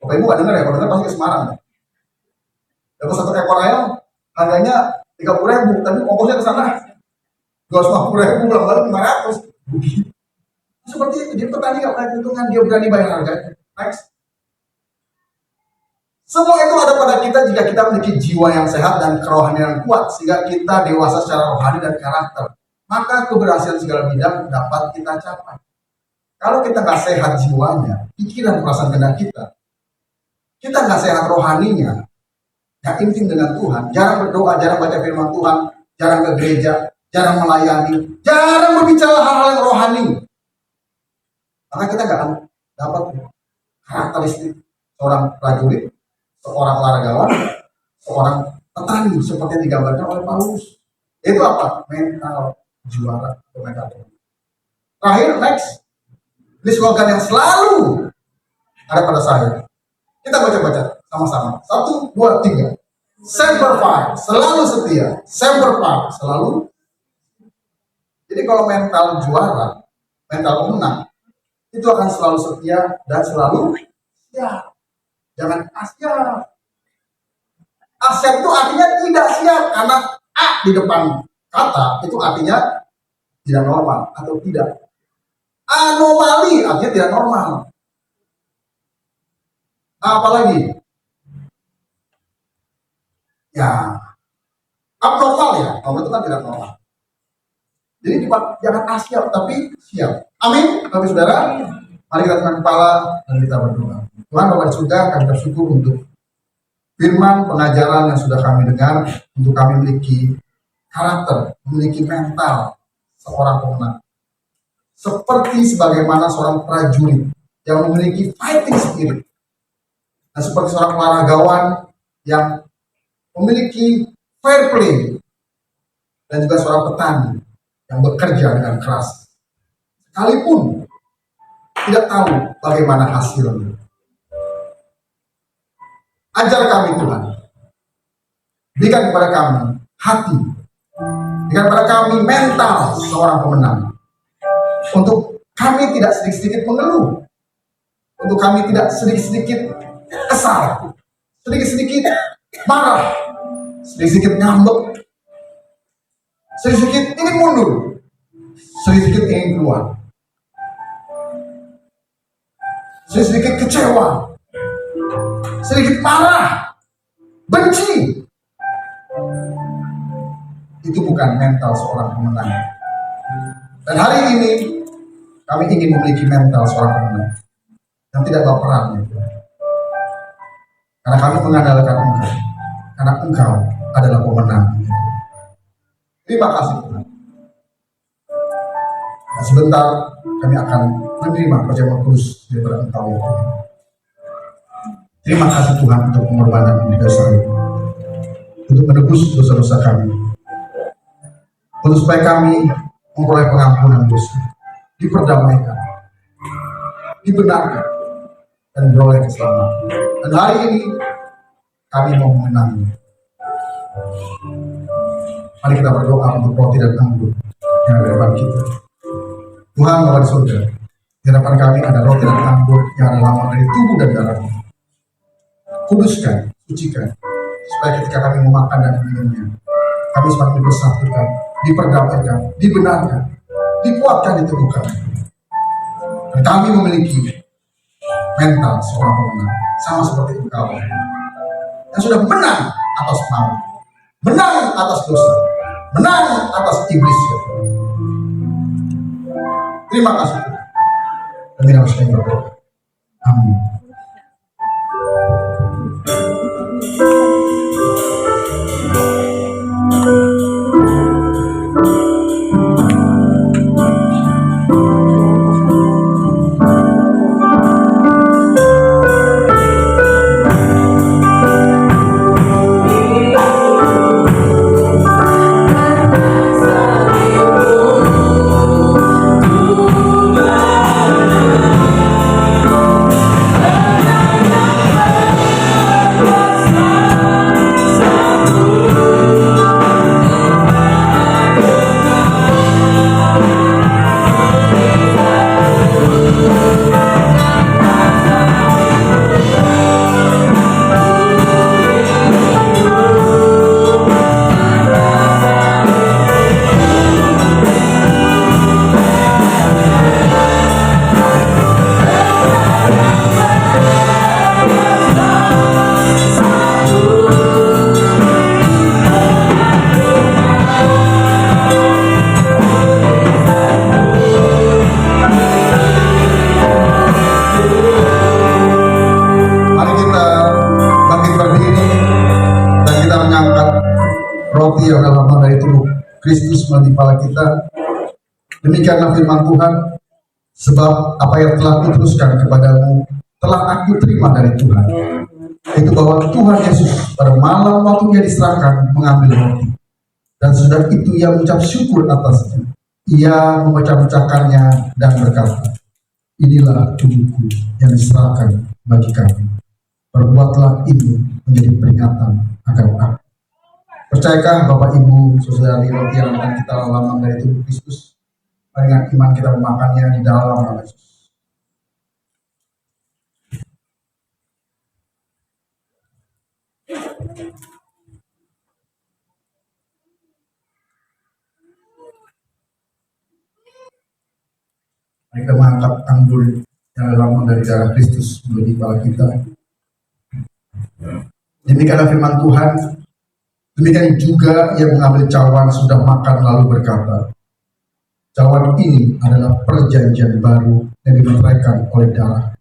Bapak Ibu gak dengar ya? Kalau dengar pasti ke Semarang. Dapat satu ekor ayam harganya 30.000, tapi ongkosnya ke sana 250.000, pulang balik 500. Seperti itu. Jadi petani gak pernah hitungan, dia berani bayar harganya. Next. Semua itu ada pada kita jika kita memiliki jiwa yang sehat dan kerohanian yang kuat, sehingga kita dewasa secara rohani dan karakter. Maka keberhasilan segala bidang dapat kita capai. Kalau kita nggak sehat jiwanya, pikiran, perasaan, kehendak kita nggak sehat rohaninya, nggak intim dengan Tuhan, jarang berdoa, jarang baca firman Tuhan, jarang ke gereja, jarang melayani, jarang berbicara hal-hal yang rohani, maka kita nggak akan dapat karakteristik seorang prajurit, seorang olahragawan, seorang petani seperti yang digambarkan oleh Paulus. Itu apa? Mental juara atau mental. Terakhir, next. Ini slogan yang selalu ada pada saya. Kita baca-baca sama-sama. 1, 2, 3. Semper Fi, selalu setia. Semper Fi, selalu. Jadi kalau mental juara, mental pemenang, itu akan selalu setia dan selalu siap. Jangan siap. Siap itu artinya tidak siap, karena A di depan kata itu artinya tidak normal atau tidak. Anomali artinya tidak normal. Apalagi? Ya, abnormal ya. Kalau itu kan tidak normal. Jadi jangan siap, tapi siap. Amin, Bapak Saudara. Mari kita tundukkan kepala dan kita berdoa. Tuhan Bapa di surga, kami bersyukur untuk firman pengajaran yang sudah kami dengar, untuk kami memiliki karakter, memiliki mental seorang pemenang. Seperti sebagaimana seorang prajurit yang memiliki fighting spirit. Dan seperti seorang olahragawan yang memiliki fair play. Dan juga seorang petani yang bekerja dengan keras. Sekalipun tidak tahu bagaimana hasilnya. Ajar kami Tuhan, Berikan kepada kami hati, berikan kepada kami mental seorang pemenang. Untuk kami tidak sedikit-sedikit mengeluh, untuk kami tidak sedikit-sedikit kesal, sedikit-sedikit marah, sedikit-sedikit ngambek, sedikit-sedikit ingin mundur, sedikit-sedikit ingin keluar, sedikit-sedikit kecewa, sedikit marah, benci. Itu bukan mental seorang pemenang. Dan hari ini kami ingin memiliki mental seorang pemenang yang tidak baperan. Karena kami mengandalkan Engkau, karena Engkau adalah pemenang. Terima kasih Tuhan. Nah, sebentar kami akan menerima perjamuan kudus daripada Engkau ya Tuhan. Terima kasih Tuhan untuk pengorbanan yang dasar ini, untuk menebus dosa-dosa kami, untuk supaya kami memperoleh pengampunan dosa, diperdamaikan, dibenarkan, dan beroleh keselamatan. Dan hari ini kami mau mengenangnya. Mari kita berdoa untuk roti dan anggur yang ada di depan kita. Tuhan Bapa di surga, di hadapan kami ada roti dan anggur yang ada lambang dari tubuh dan darah-Nya. Kuduskan, sucikan, supaya ketika kami memakan dan minumnya, kami semakin bersatukan, diperdamaikan, dibenarkan, dikuatkan di tubuh kami. Dan kami memiliki mental seorang pemenang, sama seperti Engkau yang sudah menang atas maut, menang atas dosa, menang atas iblis. Terima kasih Tuhan. Demi nama Tuhan berdoa. Amin. Roti yang adalah lambang dari tubuh Kristus melalui kepala kita. Demikianlah firman Tuhan, sebab apa yang telah kuteruskan kepadamu telah aku terima dari Tuhan, itu bahwa Tuhan Yesus pada malam waktu Ia diserahkan mengambil roti, dan sudah itu Ia mengucap syukur atasnya. Ia memecah-mecahkannya dan berkata, inilah tubuhku yang diserahkan bagi kamu. Perbuatlah ini menjadi peringatan akan aku. Percayakah Bapak Ibu, saudari, roti yang akan kita lambang dari tubuh Kristus? Dengan iman kita memakannya di dalam nama Yesus. Mari kita mengangkat anggur yang lambang dari darah Kristus melalui kepala kita. Demikianlah firman Tuhan. Demikian juga Ia mengambil cawan sudah makan lalu berkata, cawan ini adalah perjanjian baru yang dimeteraikan oleh darah.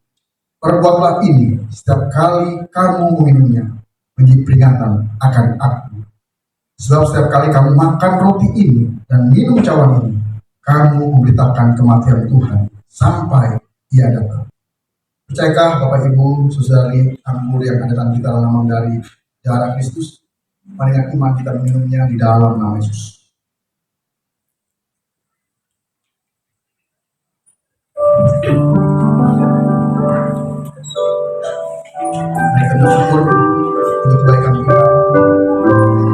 Perbuatlah ini setiap kali kamu meminumnya menjadi peringatan akan aku. Sebab setiap kali kamu makan roti ini dan minum cawan ini, kamu memberitakan kematian Tuhan sampai Ia datang. Percayakah Bapak Ibu, saudari, anggur yang ada dalam kita lambang dari darah Kristus? Mari dengan iman kita minumnya di dalam nama Yesus. Mari kita bersyukur untuk kebaikan Tuhan.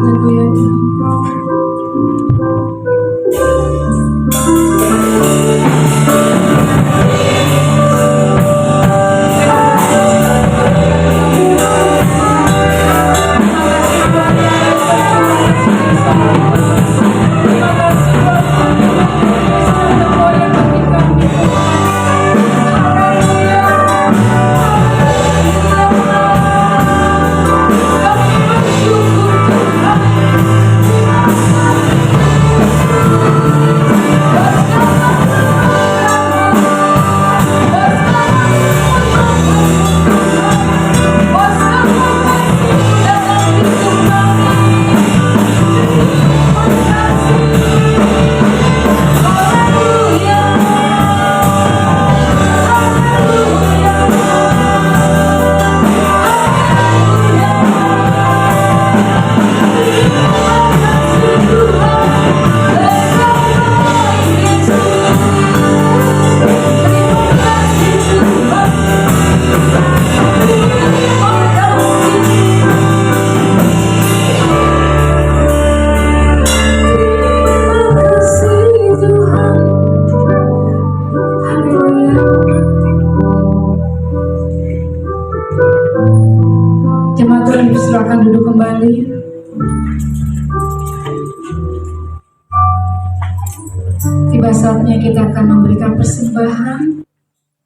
Tiba saatnya kita akan memberikan persembahan.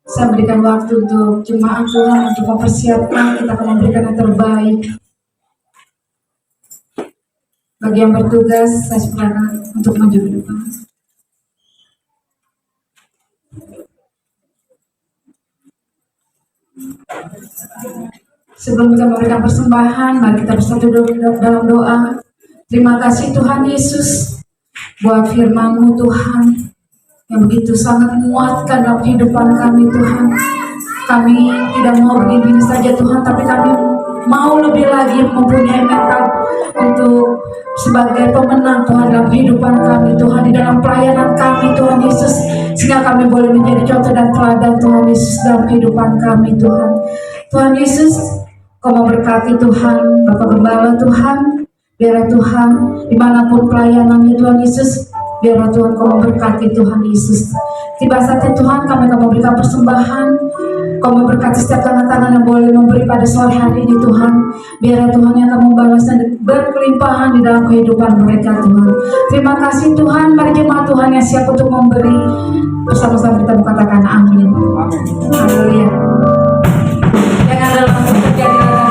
Saya berikan waktu untuk jemaat Tuhan untuk mempersiapkan, kita akan memberikan yang terbaik. Bagi yang bertugas, saya silakan untuk maju ke depan. Sebelum kita memberikan persembahan, mari kita bersatu dalam doa. Terima kasih Tuhan Yesus buat firman-Mu Tuhan yang begitu sangat menguatkan dalam kehidupan kami Tuhan. Kami tidak mau begini saja Tuhan, tapi kami mau lebih lagi mempunyai mental untuk sebagai pemenang Tuhan dalam kehidupan kami Tuhan, di dalam pelayanan kami Tuhan Yesus, sehingga kami boleh menjadi contoh dan teladan Tuhan Yesus dalam kehidupan kami Tuhan. Tuhan Yesus, Kau memberkati Tuhan, Bapak Gembala Tuhan, biarlah Tuhan dimanapun pelayanannya Tuhan Yesus, biarlah Tuhan Kau memberkati Tuhan Yesus. Tiba saatnya Tuhan kami akan memberikan persembahan. Kau memberkati setiap tangan-tangan yang boleh memberi pada sore hari ini Tuhan. Biarlah Tuhan yang akan membalasnya berkelimpahan di dalam kehidupan mereka Tuhan. Terima kasih Tuhan, mari jemaat Tuhan yang siap untuk memberi. Bersama-sama kita katakan amin. Haleluya. Yang ada langsung terjadi dalam Tuhan.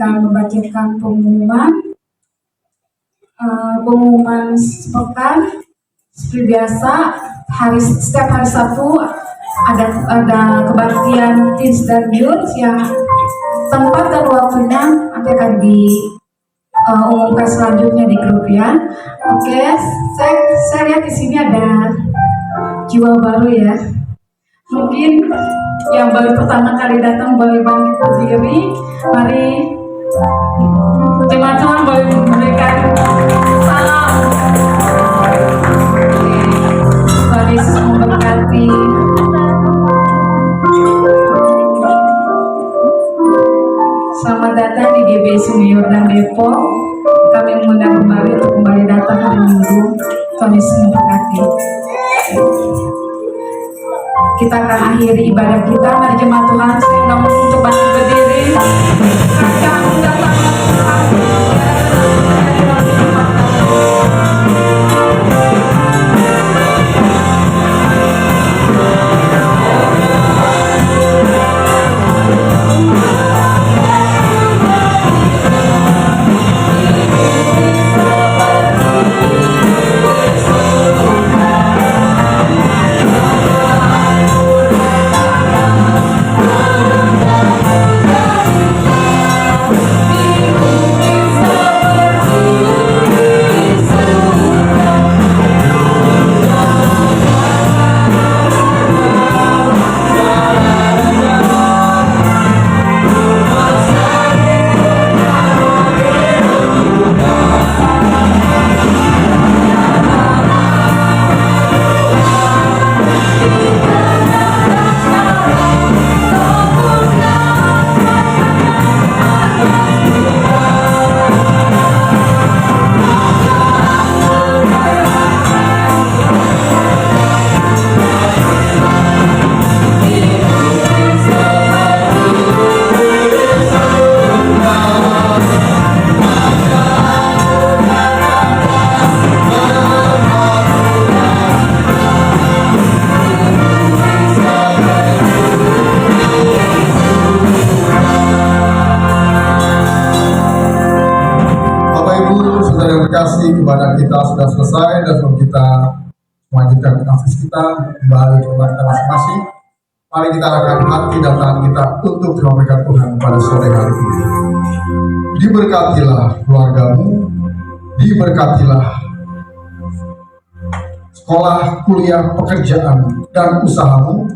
Membacakan pengumuman sepekan seperti biasa. Setiap hari Sabtu ada kebaktian teens dan youth yang tempat dan waktunya nanti akan diumumkan selanjutnya di grup ya. Oke, saya lihat di sini ada jiwa baru ya. Mungkin yang baru pertama kali datang boleh bangkit berdiri. Mari jemaat Tuhan boleh memberikan kami mengundang kembali untuk kembali datang hari Minggu. Kami semua berkati. Kita akan akhiri ibadah kita. Mari jemaat Tuhan, saya undang untuk bangkit berdiri. Akan datang ibadah kita sudah selesai dan sebelum kita melanjutkan nafas kita kembali ke tempat kita masing-masing, mari kita arahkan hati dan tangan kita untuk terima berkat Tuhan pada sore hari ini. Diberkatilah keluargamu, diberkatilah sekolah, kuliah, pekerjaan, dan usahamu,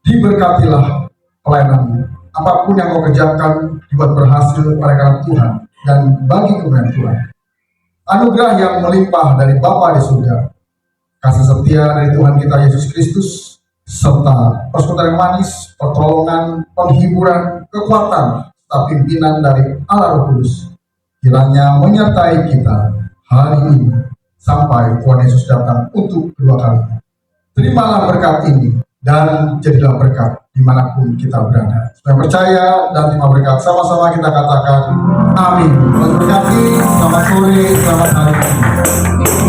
diberkatilah pelayananmu. Apapun yang kau kerjakan dibuat berhasil oleh karena Tuhan dan bagi kemuliaan Tuhan. Anugerah yang melimpah dari Bapa di surga, kasih setia dari Tuhan kita Yesus Kristus, serta persekutuan yang manis, pertolongan, penghiburan, kekuatan, serta pimpinan dari Allah Roh Kudus, kiranya menyertai kita hari ini sampai Tuhan Yesus datang untuk kedua kalinya. Terimalah berkat ini dan jadilah berkat dimanapun kita berada. Supaya percaya dan terima berkat, sama-sama kita katakan amin. Selamat berkati, selamat sore, selamat hari.